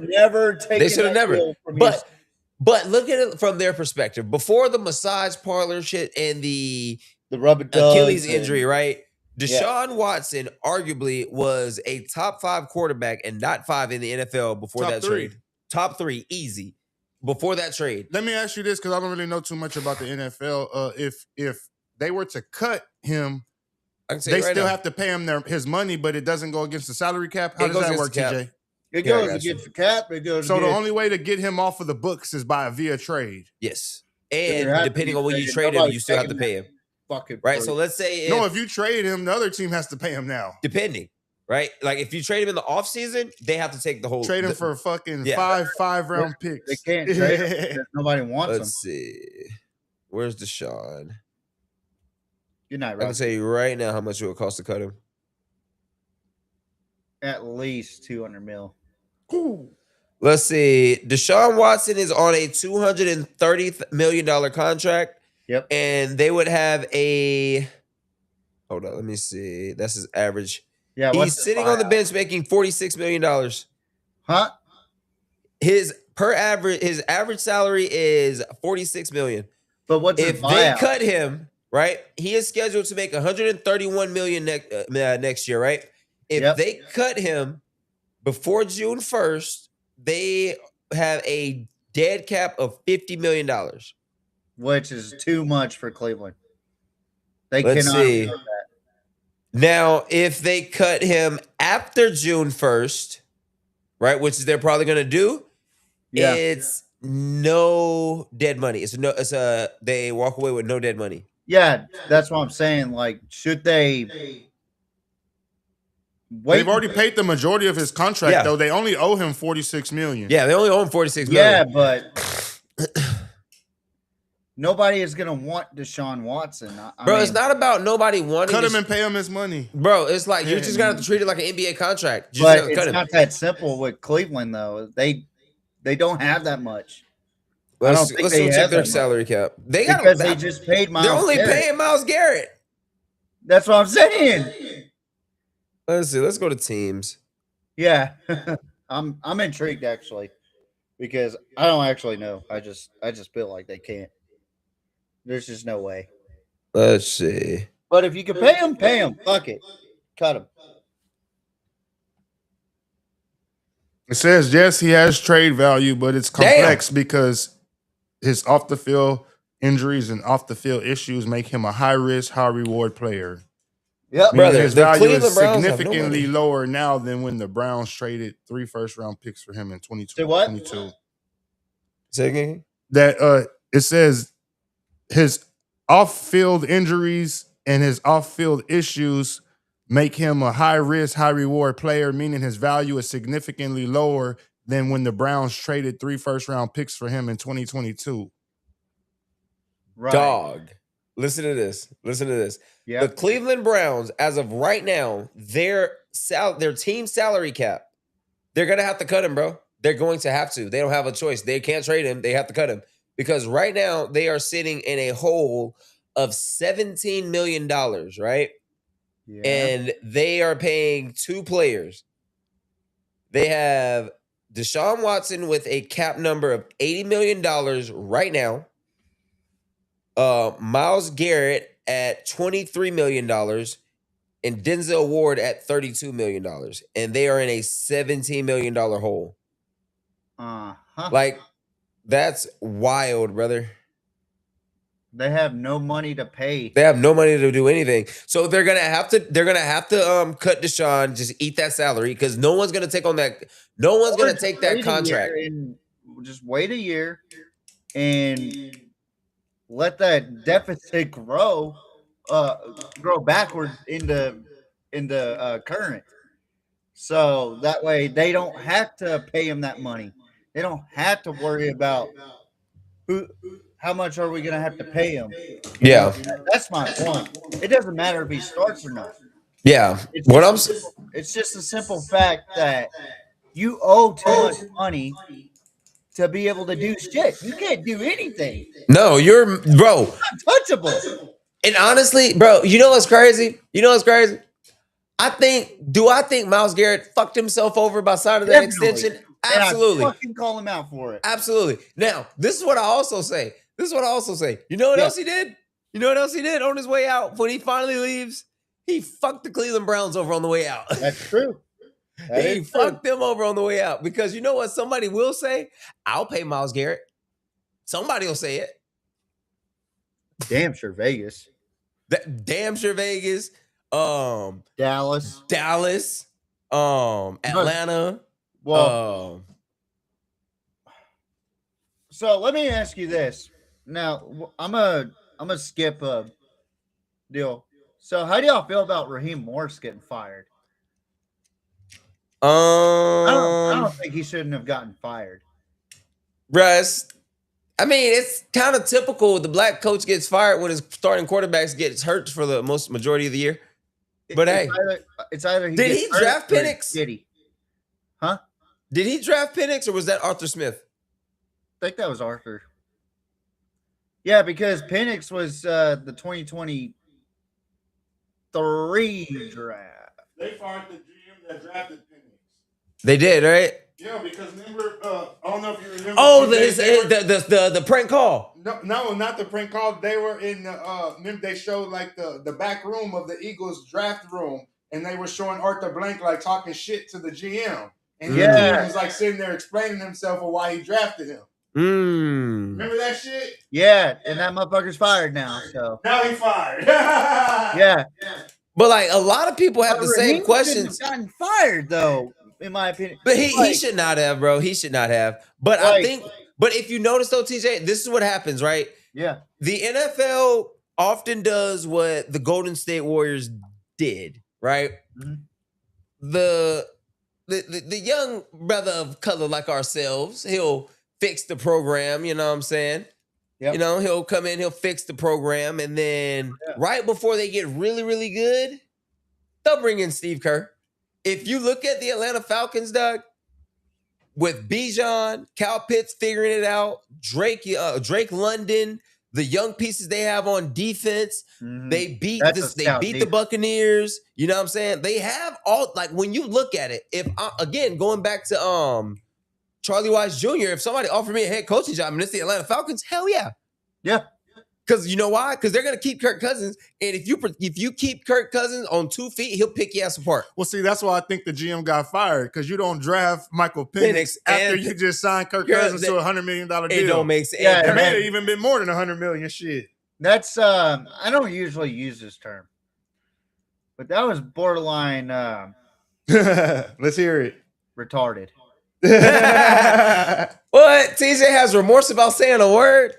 They should have never. But look at it from their perspective. Before the massage parlor shit and the rubber Achilles injury, right? Deshaun Watson arguably was a top 5 quarterback and not 5 in the NFL before that trade. Top 3, easy. Before that trade. Let me ask you this, because I don't really know too much about the NFL. If they were to cut him, they still have to pay him his money, but it doesn't go against the salary cap. How does that work, TJ? It goes against the cap. So the only way to get him off of the books is via trade. Yes, and depending on when you trade him, you still have to pay him. Right. So let's say if you trade him, the other team has to pay him now. Depending. Right? Like if you trade him in the offseason, they have to take the whole trade him for fucking five round picks. They can't trade him. Nobody wants him. Let's see. Where's Deshaun? You're not right. I can tell you right now how much it would cost to cut him. At least $200 million. Ooh. Let's see. Deshaun Watson is on a $230 million contract. Yep. And they would have a hold on, let me see. That's his average. Yeah, he's sitting on the bench making $46 million. Huh? His average salary is $46 million. But what's if they cut him, right? He is scheduled to make $131 million next year, right? If they cut him before June 1st, they have a dead cap of $50 million. Which is too much for Cleveland. Let's see. Now, if they cut him after June 1st, right, which they're probably going to do, it's no dead money. They walk away with no dead money. Yeah, that's what I'm saying. Like, should they wait? They've already paid the majority of his contract, though. They only owe him $46 million. Yeah, they only owe him $46 million. Yeah, but nobody is going to want Deshaun Watson. I mean, it's not about nobody wanting. Cut him and pay him his money. Bro, it's like you're just going to have to treat it like an NBA contract. But it's not that simple with Cleveland, though. They don't have that much. Let's check their salary cap. They just paid Myles They're only paying Myles Garrett. That's what I'm saying. Let's see. Let's go to teams. Yeah. I'm intrigued, actually, because I don't actually know. I just feel like they can't. There's just no way. Let's see. But if you can pay him, pay him. Fuck it. Cut him. It says, yes, he has trade value, but it's complex because his off-the-field injuries and off-the-field issues make him a high-risk, high-reward player. Yep, brother. His value is significantly lower now than when the Browns traded 3 first-round picks for him in 2022. Say again? That it says his off-field injuries and his off-field issues make him a high-risk, high-reward player, meaning his value is significantly lower than when the Browns traded 3 first-round picks for him in 2022. Right. Dog. Listen to this. Yep. The Cleveland Browns, as of right now, their team salary cap, they're going to have to cut him, bro. They're going to have to. They don't have a choice. They can't trade him. They have to cut him. Because right now, they are sitting in a hole of $17 million, right? Yeah. And they are paying 2 players. They have Deshaun Watson with a cap number of $80 million right now. Myles Garrett at $23 million and Denzel Ward at $32 million. And they are in a $17 million hole. Uh-huh. Like, that's wild, brother. They have no money to pay. They have no money to do anything. So they're gonna have to cut Deshaun, just eat that salary because no one's gonna take on that. No one's gonna take that contract. And just wait a year and let that deficit grow backwards into current. So that way they don't have to pay him that money. They don't have to worry about how much are we going to have to pay him. Yeah, that's my point. It doesn't matter if he starts or not. Yeah, it's just a simple fact that you owe too much money to be able to do shit. You can't do anything. No, you're bro. Untouchable. And honestly, bro, you know what's crazy? I think Myles Garrett fucked himself over by signing that extension? Absolutely. And I fucking call him out for it. Absolutely. Now, this is what I also say. You know what else he did? On his way out when he finally leaves? He fucked the Cleveland Browns over on the way out. That's true. He fucked them over on the way out because you know what somebody will say? I'll pay Myles Garrett. Somebody will say it. Damn sure Vegas. Dallas. Atlanta. Well, so let me ask you this. Now, I'm gonna skip a deal. So, how do y'all feel about Raheem Morris getting fired? I don't think he shouldn't have gotten fired. Russ, I mean, it's kind of typical. The black coach gets fired when his starting quarterbacks gets hurt for the majority of the year. But it's either he did he draft Penix? Did he? Huh? Did he draft Penix or was that Arthur Smith? I think that was Arthur. Yeah, because Penix was the 2023 draft. They fired the GM that drafted Penix. They did, right? Yeah, because remember, I don't know if you remember. Oh, the prank call. No, not the prank call. They were in the. They showed like the back room of the Eagles draft room, and they were showing Arthur Blank like talking shit to the GM, and the GM was like sitting there explaining himself of why he drafted him. Remember that shit? Yeah, and that motherfucker's fired now. So now he fired. Yeah. But like a lot of people have the same questions. Gotten fired though, in my opinion. But he should not have, bro. He should not have. But I think. But if you notice though, TJ, this is what happens, right? Yeah. The NFL often does what the Golden State Warriors did, right? Mm-hmm. The young brother of color like ourselves, he'll fix the program, you know what I'm saying? Yep. You know, he'll come in, he'll fix the program, and then right before they get really, really good, they'll bring in Steve Kerr. If you look at the Atlanta Falcons, Doug, with Bijan, Cal Pitts figuring it out, Drake London, the young pieces they have on defense, they beat the Buccaneers. You know what I'm saying? They have all, like, when you look at it, if again going back to Charlie Wise Jr., if somebody offered me a head coaching job and it's the Atlanta Falcons, hell yeah. Yeah. Because you know why? Because they're going to keep Kirk Cousins. And if you keep Kirk Cousins on 2 feet, he'll pick your ass apart. Well, see, that's why I think the GM got fired. Because you don't draft Michael Penix after you just signed Kirk Cousins to $100 million deal. It don't make sense. Yeah, it may have even been more than $100 million. Shit. That's, I don't usually use this term. But that was borderline. Let's hear it. Retarded. What? TJ has remorse about saying a word?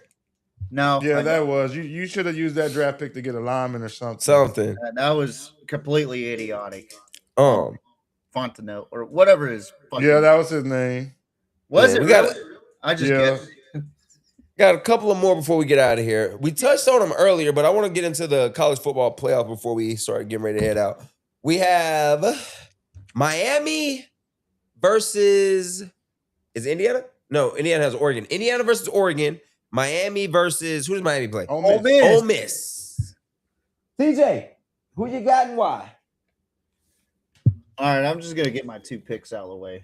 No. Yeah, that was. You should have used that draft pick to get a lineman or something. That was completely idiotic. Fontenot or whatever his fucking Yeah, that was his name. Was it? I just guessed. Got a couple of more before we get out of here. We touched on them earlier, but I want to get into the college football playoff before we start getting ready to head out. We have Miami versus is Indiana? No, Indiana has Oregon. Indiana versus Oregon. Miami versus who does Miami play? Ole Miss. TJ, who you got and why? All right, I'm just gonna get my 2 picks out of the way.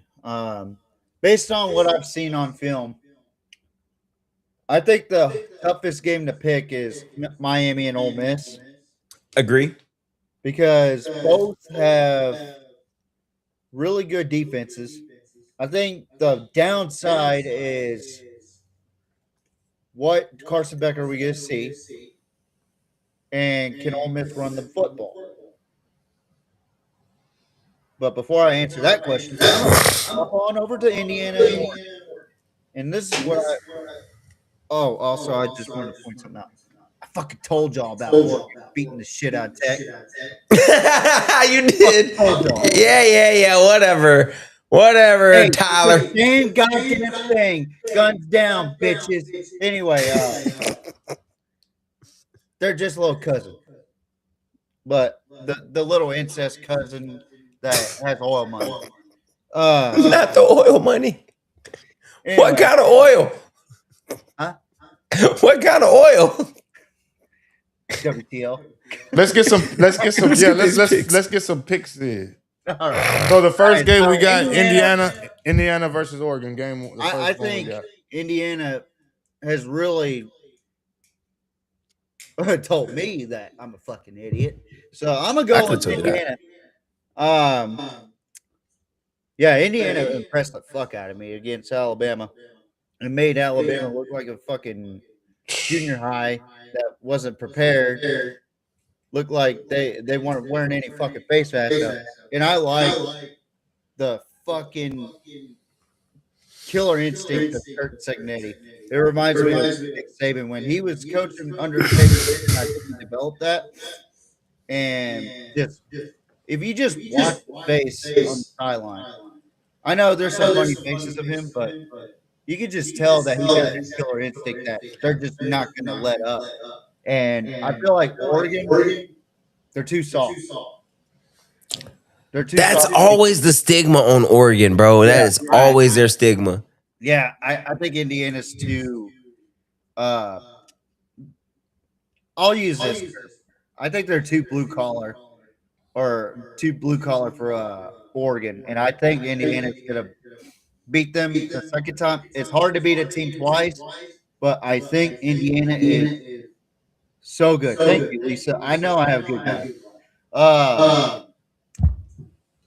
Based on what I've seen on film, I think the toughest game to pick is Miami and Ole Miss. Agree. Because both have really good defenses. I think the downside is what Carson Beck are we going to see? And can Ole Miss run the football? But before I answer that question, I'm going to hop on over to Indiana and Oregon. And this is what I. Oh, also, I just wanted to point something out. I fucking told y'all about Oregon beating the shit out of Tech. You did. Yeah. Whatever, hey, Tyler. Same goddamn thing. Guns down, bitches. Anyway, they're just a little cousin. But the little incest cousin that has oil money. Not the oil money. Anyway. What kind of oil? Huh? What kind of oil? WTL. Let's get some picks in. All right. So the first game we got Indiana versus Oregon game. I think Indiana has really told me that I'm a fucking idiot. So I'm gonna go with Indiana. Yeah, Indiana impressed the fuck out of me against Alabama and made Alabama look like a fucking junior high that wasn't prepared. Looked like they weren't wearing any fucking face mask up. And I like the fucking killer instinct of Kurt Signetti. It reminds me of Nick Saban when he was coaching under Saban. I think he developed that. And just if you just watch the face on the sideline, I know there's some funny faces of him, but you can just tell that he's got that killer instinct that they're just not going to let up. And I feel like Oregon, they're too soft. That's always the stigma on Oregon, bro. That is always their stigma. Yeah, I think Indiana's too. I'll use this. I think they're too blue collar for Oregon, and I think Indiana's gonna beat them the second time. It's hard to beat a team twice, but I think Indiana is so good. Thank you, Lisa. I know I have good guys.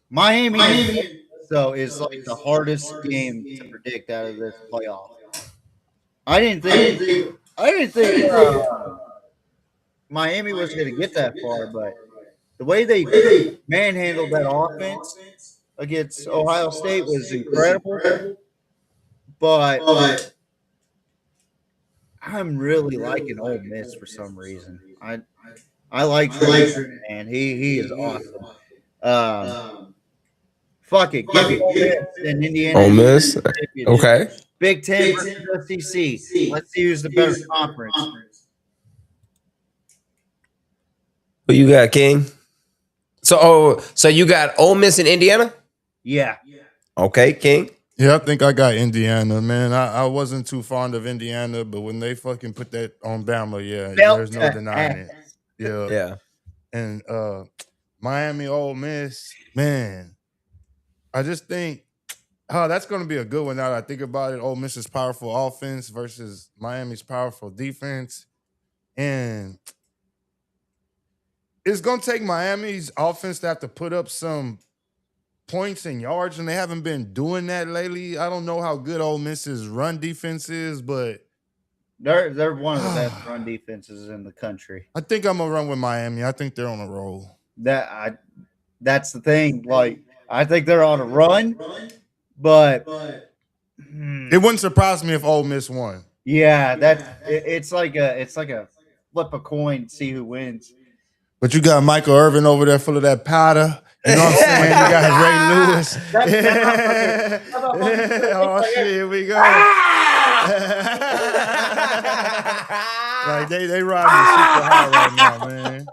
Miami so is like the hardest game to predict out of this playoff. I didn't think Miami was going to get that far, but the way they manhandled that offense against Ohio State was incredible. But I'm really liking Ole Miss for some reason. I like Ridin, and he is awesome. Fuck it, give me Ole Miss and Indiana. Ole Miss, okay. Big Ten versus SEC. Let's see who's the better conference. Who you got, King? So you got Ole Miss and Indiana? Yeah. Okay, King. Yeah, I think I got Indiana, man. I wasn't too fond of Indiana, but when they fucking put that on Bama, there's no denying it. Yeah. And Miami, Ole Miss, man. I just think, that's going to be a good one now that I think about it. Ole Miss's powerful offense versus Miami's powerful defense. And it's going to take Miami's offense to have to put up some points and yards, and they haven't been doing that lately. I don't know how good Ole Miss's run defense is, but they're one of the best run defenses in the country. I think I'm going to run with Miami. I think they're on a roll. That's the thing. Like, I think they're on a run, but it wouldn't surprise me if Ole Miss won. Yeah, it's like a flip a coin, see who wins. But you got Michael Irvin over there full of that powder. You know what I'm saying? You got Ray Lewis. Oh shit, here we go. Like they riding super high right now, man.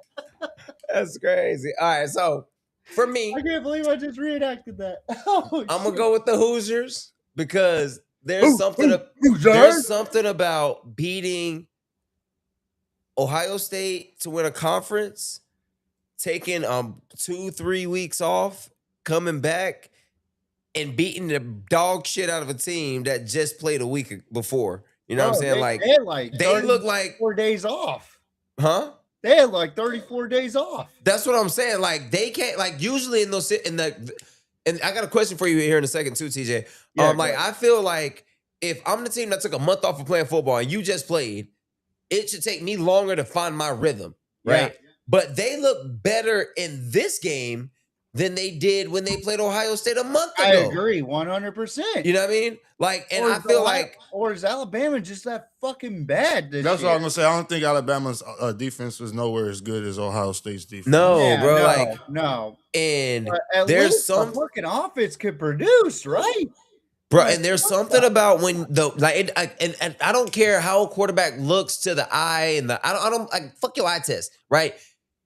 That's crazy. All right, so for me, I can't believe I just reenacted that. I'm gonna go with the Hoosiers because there's something about beating Ohio State to win a conference, taking 2-3 weeks off, coming back, and beating the dog shit out of a team that just played a week before. You know what I'm saying? They look like 4 days off. Huh? They had like 34 days off. That's what I'm saying. Like they can't, like usually and I got a question for you here in a second too, TJ. I feel like if I'm the team that took a month off of playing football and you just played, it should take me longer to find my rhythm, right? Yeah. But they look better in this game than they did when they played Ohio State a month ago. I agree, 100%. You know what I mean? Like, and I feel like, or is Alabama just that fucking bad? That's what I'm gonna say. I don't think Alabama's defense was nowhere as good as Ohio State's defense. No, bro. No, like, no. And there's some fucking offense could produce, right? Bro, and there's something about when and I don't care how a quarterback looks to the eye and I don't like fuck your eye test, right?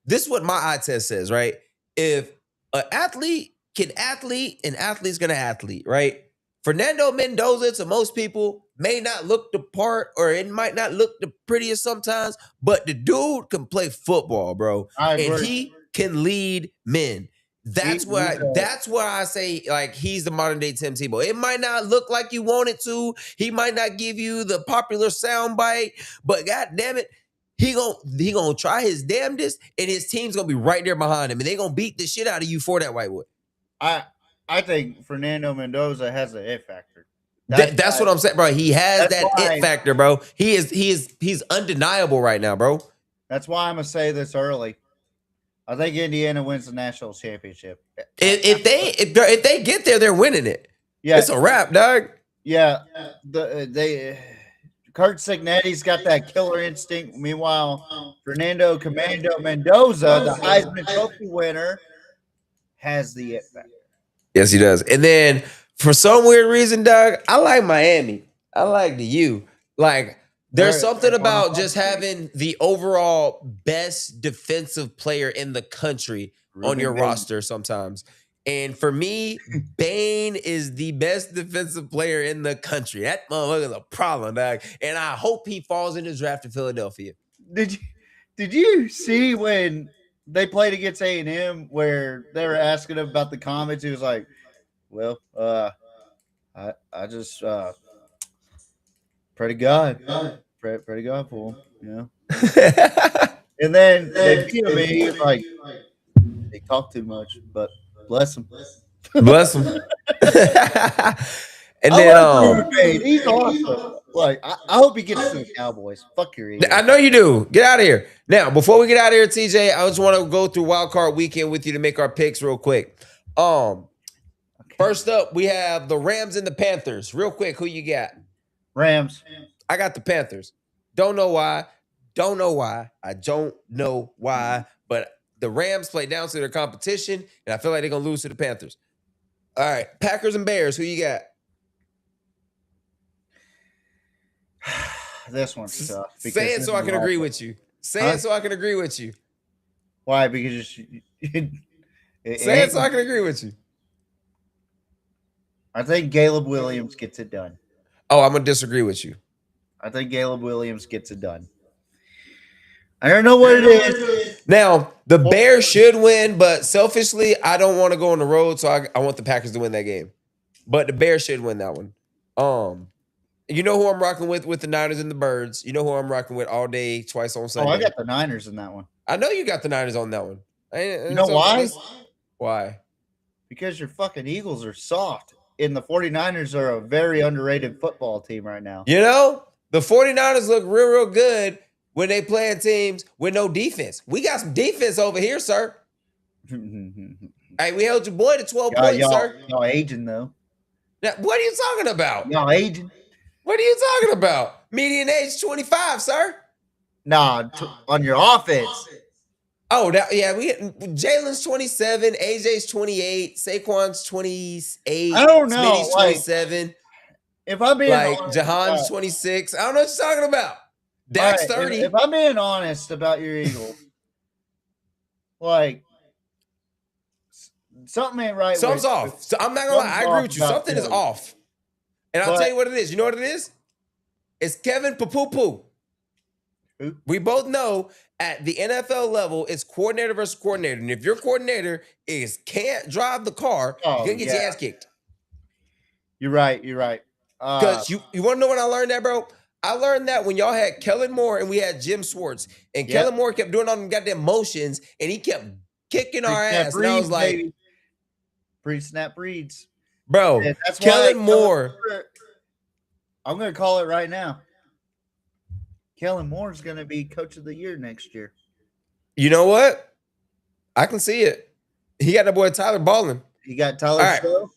This is what my eye test says, right? If an athlete can athlete, an athlete's gonna athlete, right? Fernando Mendoza to most people may not look the part, or it might not look the prettiest sometimes, but the dude can play football, bro, and he can lead men. That's where I say, like, he's the modern day Tim Tebow. It might not look like you want it to. He might not give you the popular soundbite, but god damn it, he gonna try his damnedest, and his team's gonna be right there behind him, and they gonna beat the shit out of you for that, Whitewood. I think Fernando Mendoza has an it factor. That's what I'm saying, bro. He has that it factor, bro. He's undeniable right now, bro. That's why I'm gonna say this early. I think Indiana wins the national championship. If they get there, they're winning it. Yeah, it's a wrap, dog. Yeah, Kurt Cignetti's got that killer instinct. Meanwhile, Fernando Commando Mendoza, the Heisman Trophy winner, has the it factor. Yes, he does. And then for some weird reason, dog, I like Miami. I like the U. Like, there's something about just having the overall best defensive player in the country on your roster sometimes. And for me, Bain is the best defensive player in the country. That motherfucker's a problem, dog. And I hope he falls in the draft in Philadelphia. Did you see when they played against A&M where they were asking him about the comments? He was like, well, I just pray to God. Pray to God for him, you know. And then they beat him, and he was like, they talk too much, but bless him. Bless him. And then he's awesome. Like, I hope he gets to the Cowboys. Fuck your Eagles. I know you do. Get out of here. Now, before we get out of here, TJ, I just want to go through Wild Card Weekend with you to make our picks real quick. First up, we have the Rams and the Panthers. Real quick, who you got? Rams. I got the Panthers. Don't know why. I don't know why. But the Rams play down to their competition, and I feel like they're going to lose to the Panthers. All right. Packers and Bears. Who you got? This one's tough. Say it so I can agree with you. Say it so I can agree with you. Why? Because say it so I can agree with you. I think Caleb Williams gets it done. Oh, I'm going to disagree with you. I think Caleb Williams gets it done. I don't know what it is. Now, the Bears should win, but selfishly, I don't want to go on the road, so I want the Packers to win that game. But the Bears should win that one. You know who I'm rocking with the Niners and the Birds. You know who I'm rocking with all day, twice on Sunday. Oh, I got the Niners in that one. I know you got the Niners on that one. You know why? Why? Because your fucking Eagles are soft, and the 49ers are a very underrated football team right now. You know, the 49ers look real good when they playing teams with no defense. We got some defense over here, sir. Hey, we held your boy to 12 points, sir. Y'all aging, though. Now, what are you talking about? Y'all aging. What are you talking about? Median age 25, sir. Nah, on your offense. Oh, Jalen's 27, AJ's 28, Saquon's 28. I don't know. Smitty's 27. If I'm being honest, Jahan's 26. I don't know what you're talking about. Dak's 30. If I'm being honest about your Eagles, something ain't right. Something's off. So I'm not gonna lie. I agree with you. Something is off. And I'll tell you what it is. You know what it is? It's Kevin Papupu. Who? We both know at the NFL level, it's coordinator versus coordinator. And if your coordinator can't drive the car, you're going to get your ass kicked. You're right. Because you want to know when I learned that, bro? I learned that when y'all had Kellen Moore and we had Jim Swartz. And Kellen Moore kept doing all them goddamn motions, and he kept kicking our ass. And I was like... Pre-snap reads. Bro, Kellen Moore... I'm going to call it right now. Kellen Moore's going to be coach of the year next year. You know what? I can see it. He got that boy Tyler balling. He got Tyler Show.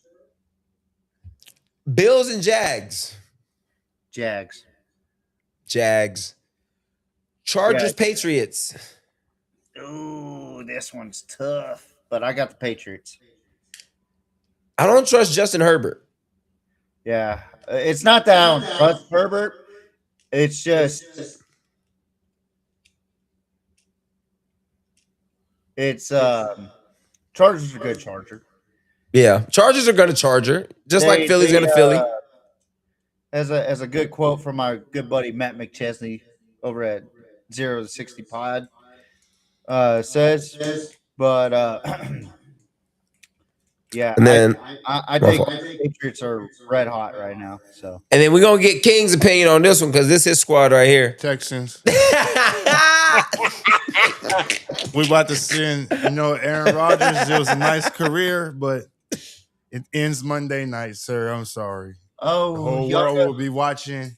Bills and Jags. Jags. Chargers, Patriots. Ooh, this one's tough. But I got the Patriots. I don't trust Justin Herbert. Yeah. It's not that I don't trust Herbert. It's just Chargers are good Charger. Yeah. Chargers are gonna Charger. Just like Philly's gonna Philly. As a good quote from my good buddy Matt McChesney over at 0 to 60 Pod says, but yeah, and then I think the Patriots are red hot right now. So, and then we're gonna get King's opinion on this one because this is his squad right here. Texans. We about to send, Aaron Rodgers. It was a nice career, but it ends Monday night, sir. I'm sorry. Oh, the whole world will be watching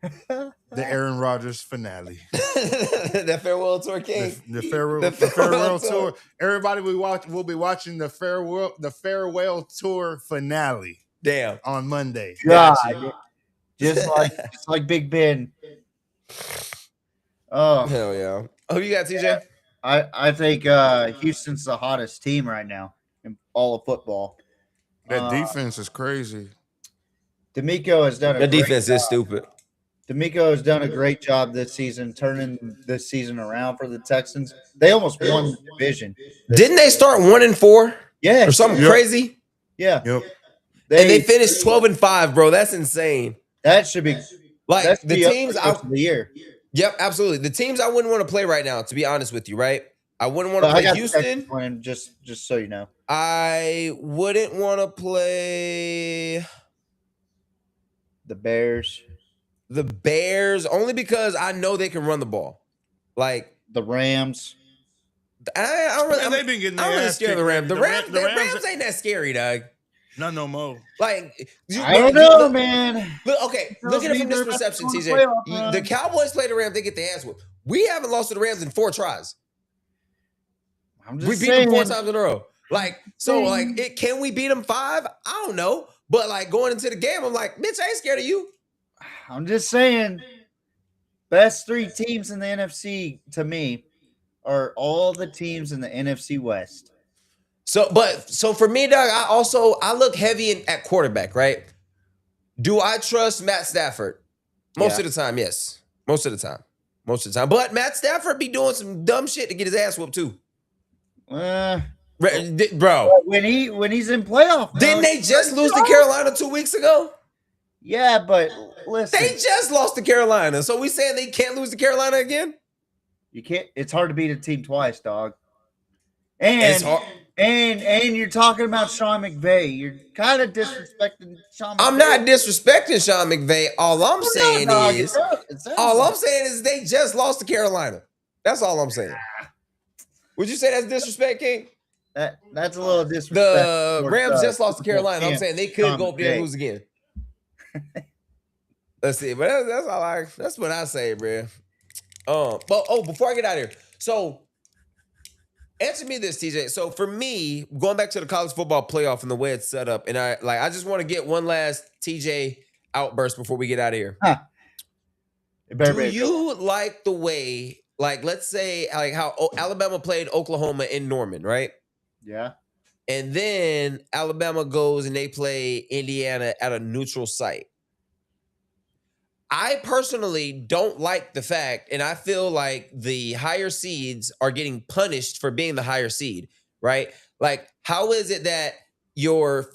the Aaron Rodgers finale. The farewell tour, King. The farewell tour. Everybody will be watching the farewell tour finale. Damn. On Monday. God. Just like Big Ben. Oh hell yeah. Oh, you got TJ? I think Houston's the hottest team right now in all of football. That defense is crazy. D'Amico has done the defense is stupid. D'Amico has done a great job this season, turning this season around for the Texans. They almost won the division. Didn't they start 1-4? Yeah, or something crazy. Yeah, yep. And they finished 12-5, bro. That's insane. That should be like the teams out of the year. Yep, absolutely. The teams I wouldn't want to play right now, to be honest with you, right? I wouldn't want to play Houston. Just so you know, I wouldn't want to play the Bears. The Bears, only because I know they can run the ball. Like the Rams. They've been getting their ass scared of the Rams. The Rams ain't that scary, dog. Not no more. Like I don't know, man. Look at it from this perception, TJ. The Cowboys play the Rams, they get their ass whooped. We haven't lost to the Rams in 4 tries. We beat them 4 times in a row. Can we beat them 5? I don't know. But like going into the game, I'm like, bitch, I ain't scared of you. I'm just saying, best 3 teams in the NFC to me are all the teams in the NFC West. So for me, Doug, I look heavy at quarterback, right? Do I trust Matt Stafford? Most of the time, yes. Most of the time. But Matt Stafford be doing some dumb shit to get his ass whooped too. Bro, when he's in playoff, didn't they just lose to Carolina 2 weeks ago? Yeah, but listen, they just lost to Carolina, so we saying they can't lose to Carolina again? You can't. It's hard to beat a team twice, dog. And you're talking about Sean McVay. You're kind of disrespecting Sean McVay. I'm not disrespecting Sean McVay. All I'm saying is they just lost to Carolina. That's all I'm saying. Would you say that's disrespect, King? That's a little disrespect. The Rams just lost to Carolina. I'm saying they could go up there and lose again. Let's see, but that's what I say, bro. But before I get out of here, so answer me this, TJ. So for me, going back to the college football playoff and the way it's set up, and I just want to get one last TJ outburst before we get out of here. Do you like the way, like, let's say, like how Alabama played Oklahoma in Norman, right? Yeah. And then Alabama goes and they play Indiana at a neutral site. I personally don't like the fact, and I feel like the higher seeds are getting punished for being the higher seed, right? Like, how is it that your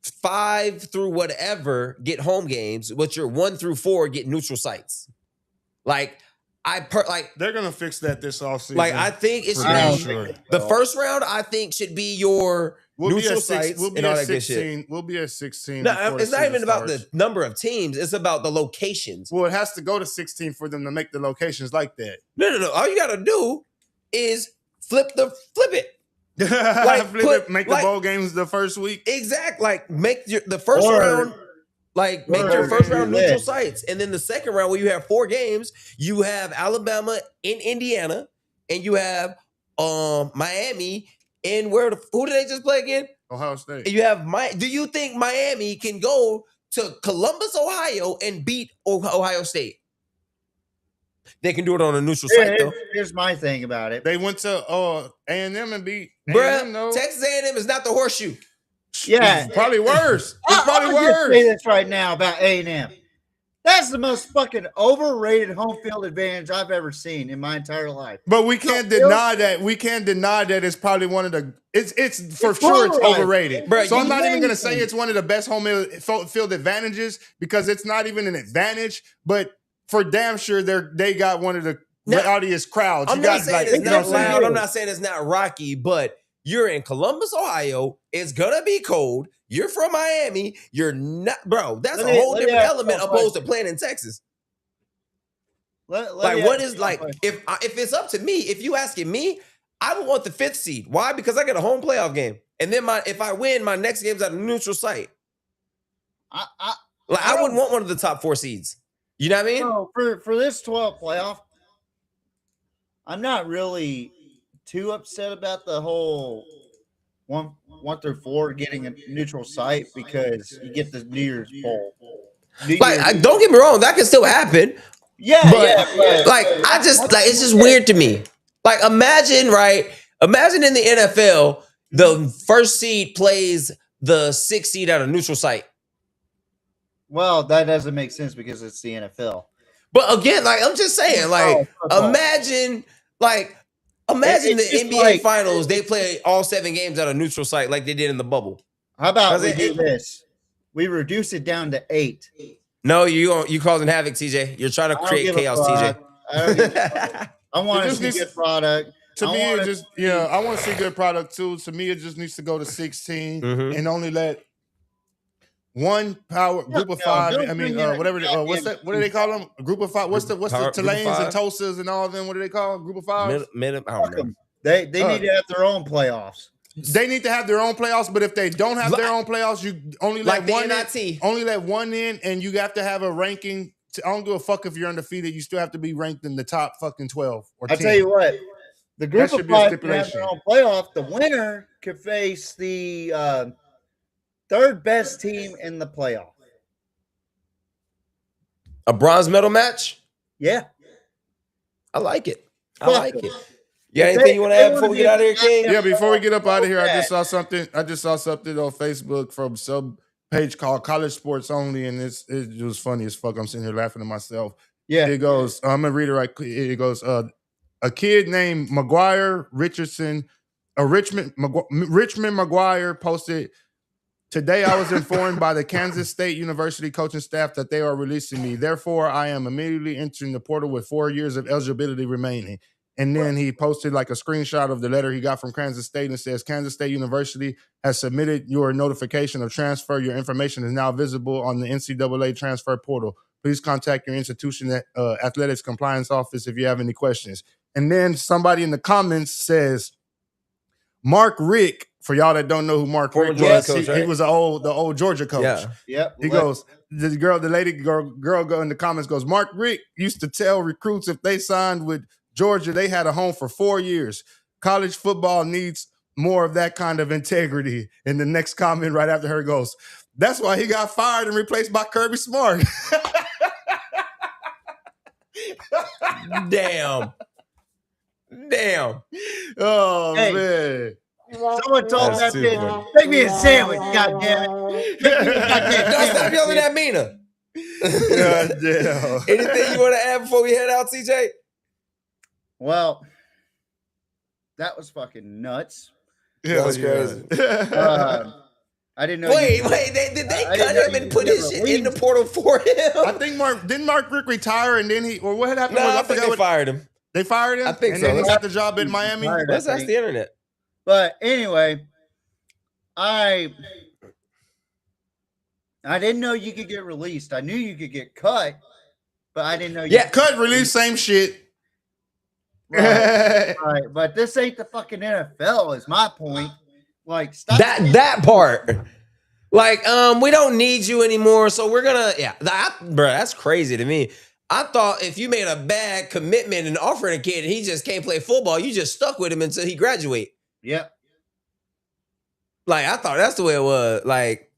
5 through whatever get home games, but your 1 through 4 get neutral sites? Like, they're gonna fix that this offseason. Like, I think it should be the first round. I think should be your neutral sites and all that good shit. We'll be at 16. No, it's not even about the number of teams. It's about the locations. Well, it has to go to 16 for them to make the locations like that. No. All you gotta do is flip it. Make the bowl games the first week. Exactly. Like make the first round. Like, make your first round neutral sites. And then the second round, where you have 4 games, you have Alabama in Indiana, and you have Miami in who did they just play again? Ohio State. And you have do you think Miami can go to Columbus, Ohio, and beat Ohio State? They can do it on a neutral site, though. Here's my thing about it. They went to A&M and beat Bruh, Texas A&M is not the horseshoe. Yeah, it's probably worse. It's probably worse. Say this right now about A&M. That's the most fucking overrated home field advantage I've ever seen in my entire life. But we can't deny that. We can't deny that it's probably one of the. It's for sure it's overrated. Bro, so I'm not even gonna say it's one of the best home field advantages because it's not even an advantage. But for damn sure, they got one of the rowdiest crowds. I'm not saying it's not loud. I'm not saying it's not rocky, but you're in Columbus, Ohio. It's gonna be cold. You're from Miami. You're not, bro. That's a whole different element opposed to playing in Texas. What is like? If it's up to me, if you asking me, I would want the 5th seed. Why? Because I get a home playoff game, and then if I win, my next game's at a neutral site. I wouldn't want one of the top 4 seeds. You know what I mean? No, for this 12 playoff, I'm not really too upset about the whole 1 through 4 getting a neutral site because you get the New Year's Bowl. Don't get me wrong, that can still happen. Yeah, but like I just it's just weird to me. Like imagine in the NFL, the 1st seed plays the 6th seed at a neutral site. Well, that doesn't make sense because it's the NFL. But again, like I'm just saying, like imagine the NBA Finals. They play all 7 games at a neutral site like they did in the bubble. How about we do this? We reduce it down to 8. No, you causing havoc, TJ. You're trying to create chaos, TJ. I want to see good product. To me, I want to see good product too. To me, it just needs to go to 16 and only let one group of 5. I mean, whatever. What's that? What do they call them? A group of 5. What's the Tulanes and Tulsas and all of them? What do they call them? Group of 5? I don't know. They need to have their own playoffs. They need to have their own playoffs, but if they don't have their own playoffs, you only let one in. Only let one in, and you have to have a ranking. I don't give a fuck if you're undefeated. You still have to be ranked in the top fucking 12 or 10. I tell you what, the group of 5 can have their own playoff. The winner could face the 3rd best team in the playoff. A bronze medal match? Yeah, I like it. You got anything you want to add before we get out of here, King? Yeah, before we get up out of here, I just saw something on Facebook from some page called College Sports Only, and it was funny as fuck. I'm sitting here laughing at myself. Yeah. It goes, I'm gonna read it right quick. It goes, a kid named Richmond McGuire posted, "Today I was informed by the Kansas State University coaching staff that they are releasing me. Therefore, I am immediately entering the portal with 4 years of eligibility remaining." And then he posted like a screenshot of the letter he got from Kansas State and says, "Kansas State University has submitted your notification of transfer. Your information is now visible on the NCAA transfer portal. Please contact your institution at athletics compliance office if you have any questions." And then somebody in the comments says, Mark Richt, for y'all that don't know who Mark Richt was, he was the old Georgia coach. Yeah. Yep. He goes, the girl go in the comments goes, "Mark Richt used to tell recruits if they signed with Georgia, they had a home for 4 years. College football needs more of that kind of integrity." And the next comment right after her goes, "That's why he got fired and replaced by Kirby Smart." Damn. Oh, man. Someone told that bitch, "Make me a sandwich, goddammit." Don't stop yelling at Mina. Goddamn. Anything you want to add before we head out, CJ? Well, that was fucking nuts. Yeah, that was crazy. I didn't know. Wait, did they cut him and put his shit in the portal for him? I think Mark Richt retire and then what happened? No, I think they fired him. They fired him? I think and so. And then he got the job in Miami? Let's ask the internet. But anyway, I didn't know you could get released. I knew you could get cut, but I didn't know you could cut, release, same shit. Right. But this ain't the fucking NFL is my point. Like, stop that part. Like, we don't need you anymore, so we're gonna, bro, that's crazy to me. I thought if you made a bad commitment and offered a kid and he just can't play football, you just stuck with him until he graduate. Yep. Like, I thought that's the way it was. Like,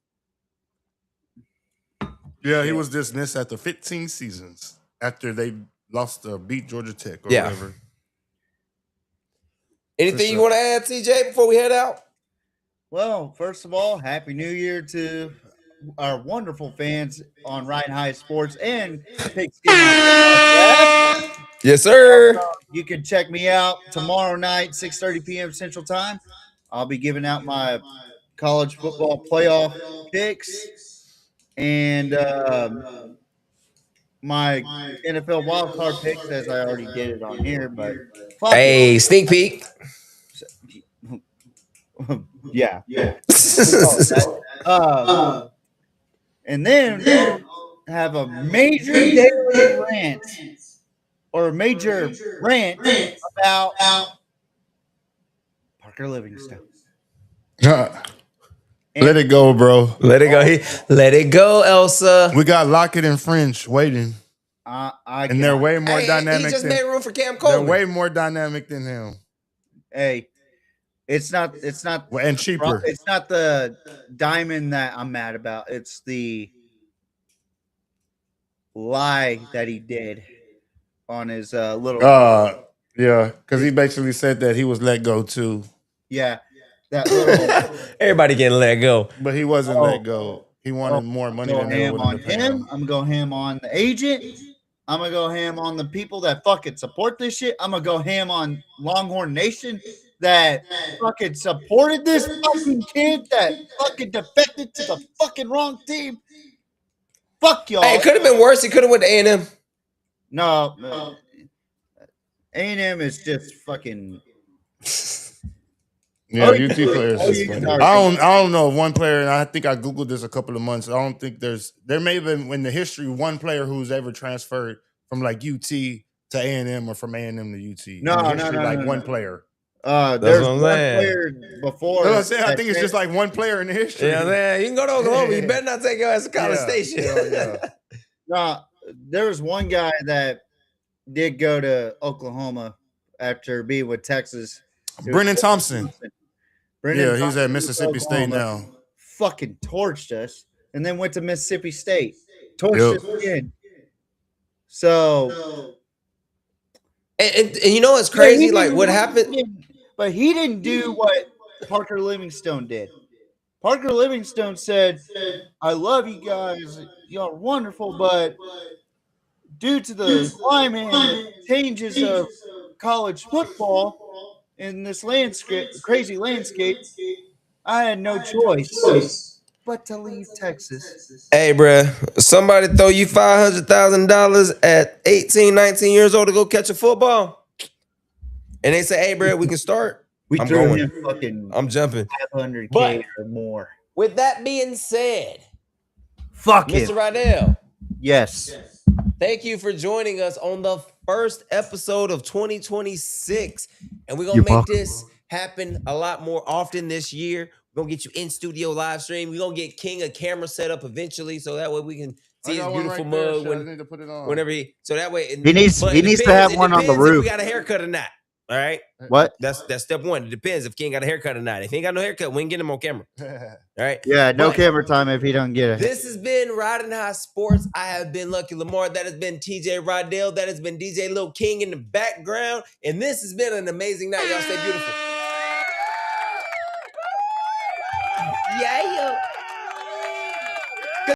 yeah, he was dismissed after 15 seasons after they beat Georgia Tech or whatever. Anything you want to add, TJ, before we head out? Well, first of all, Happy New Year to our wonderful fans on Ridin High Sports and Pigskin. Yes, sir. You can check me out tomorrow night, 6:30 p.m. Central Time. I'll be giving out my college football playoff picks and my NFL wildcard picks, as I already did it on here. But hey, sneak peek. Yeah. And then we'll have a major daily rant or a major rant about Parker Livingstone. Let it go, bro. Let it go. Let it go, Elsa. We got Lockett and French waiting. And they're way more dynamic. He just made room for Cam Coleman. They're way more dynamic than him. Hey, it's not and cheaper. It's not the diamond that I'm mad about. It's the lie that he did on his little. Yeah, because he basically said that he was let go too. Yeah, that little. Everybody getting let go, but he wasn't let go. He wanted more money than they were willing to pay him. I'm gonna go ham on the agent. I'm gonna go ham on the people that fucking support this shit. I'm gonna go ham on Longhorn Nation that fucking supported this fucking kid that fucking defected to the fucking wrong team. Fuck y'all. Hey, it could have been worse. He could have went to A&M. No, A&M is just fucking. Yeah, UT players. I don't know one player, and I think I googled this a couple of months. I don't think there may have been in the history one player who's ever transferred from like UT to A&M or from A&M to UT. No, one player. There's one player before. That's what I'm saying. I think it's just like one player in the history. Yeah, man. You can go to Oklahoma. You better not take your ass to College Station. No, there was one guy that did go to Oklahoma after being with Texas. Brennan Thompson. He's at Mississippi State now. Fucking torched us, and then went to Mississippi State. Torched us again. So, and you know what's crazy? Like what happened? But he didn't do what Parker Livingstone did. Parker Livingstone said, "I love you guys. Y'all are wonderful, but due to the climate and changes of college football in this crazy landscape, I had no choice but to leave Texas." Hey, bruh, somebody throw you $500,000 at 18, 19 years old to go catch a football, and they say, "Hey, bruh, we can start." I'm going. him fucking. I'm jumping. $500K or more. With that being said, fuck Mr. Riddell. Yes. Thank you for joining us on the first episode of 2026. And we're going to make this happen a lot more often this year. We're going to get you in studio live stream. We're going to get King a camera set up eventually so that way we can see his beautiful mug whenever he. So that way. He needs to have one on the roof. If we got a haircut or not. All right. What? That's step one. It depends if King got a haircut or not. If he ain't got no haircut, we ain't getting him on camera. All right. Yeah, no camera time if he don't get it. This has been Ridin High Sports. I have been Lucky Lamar. That has been TJ Riddell. That has been DJ Lil King in the background. And this has been an amazing night. Y'all stay beautiful. Yeah.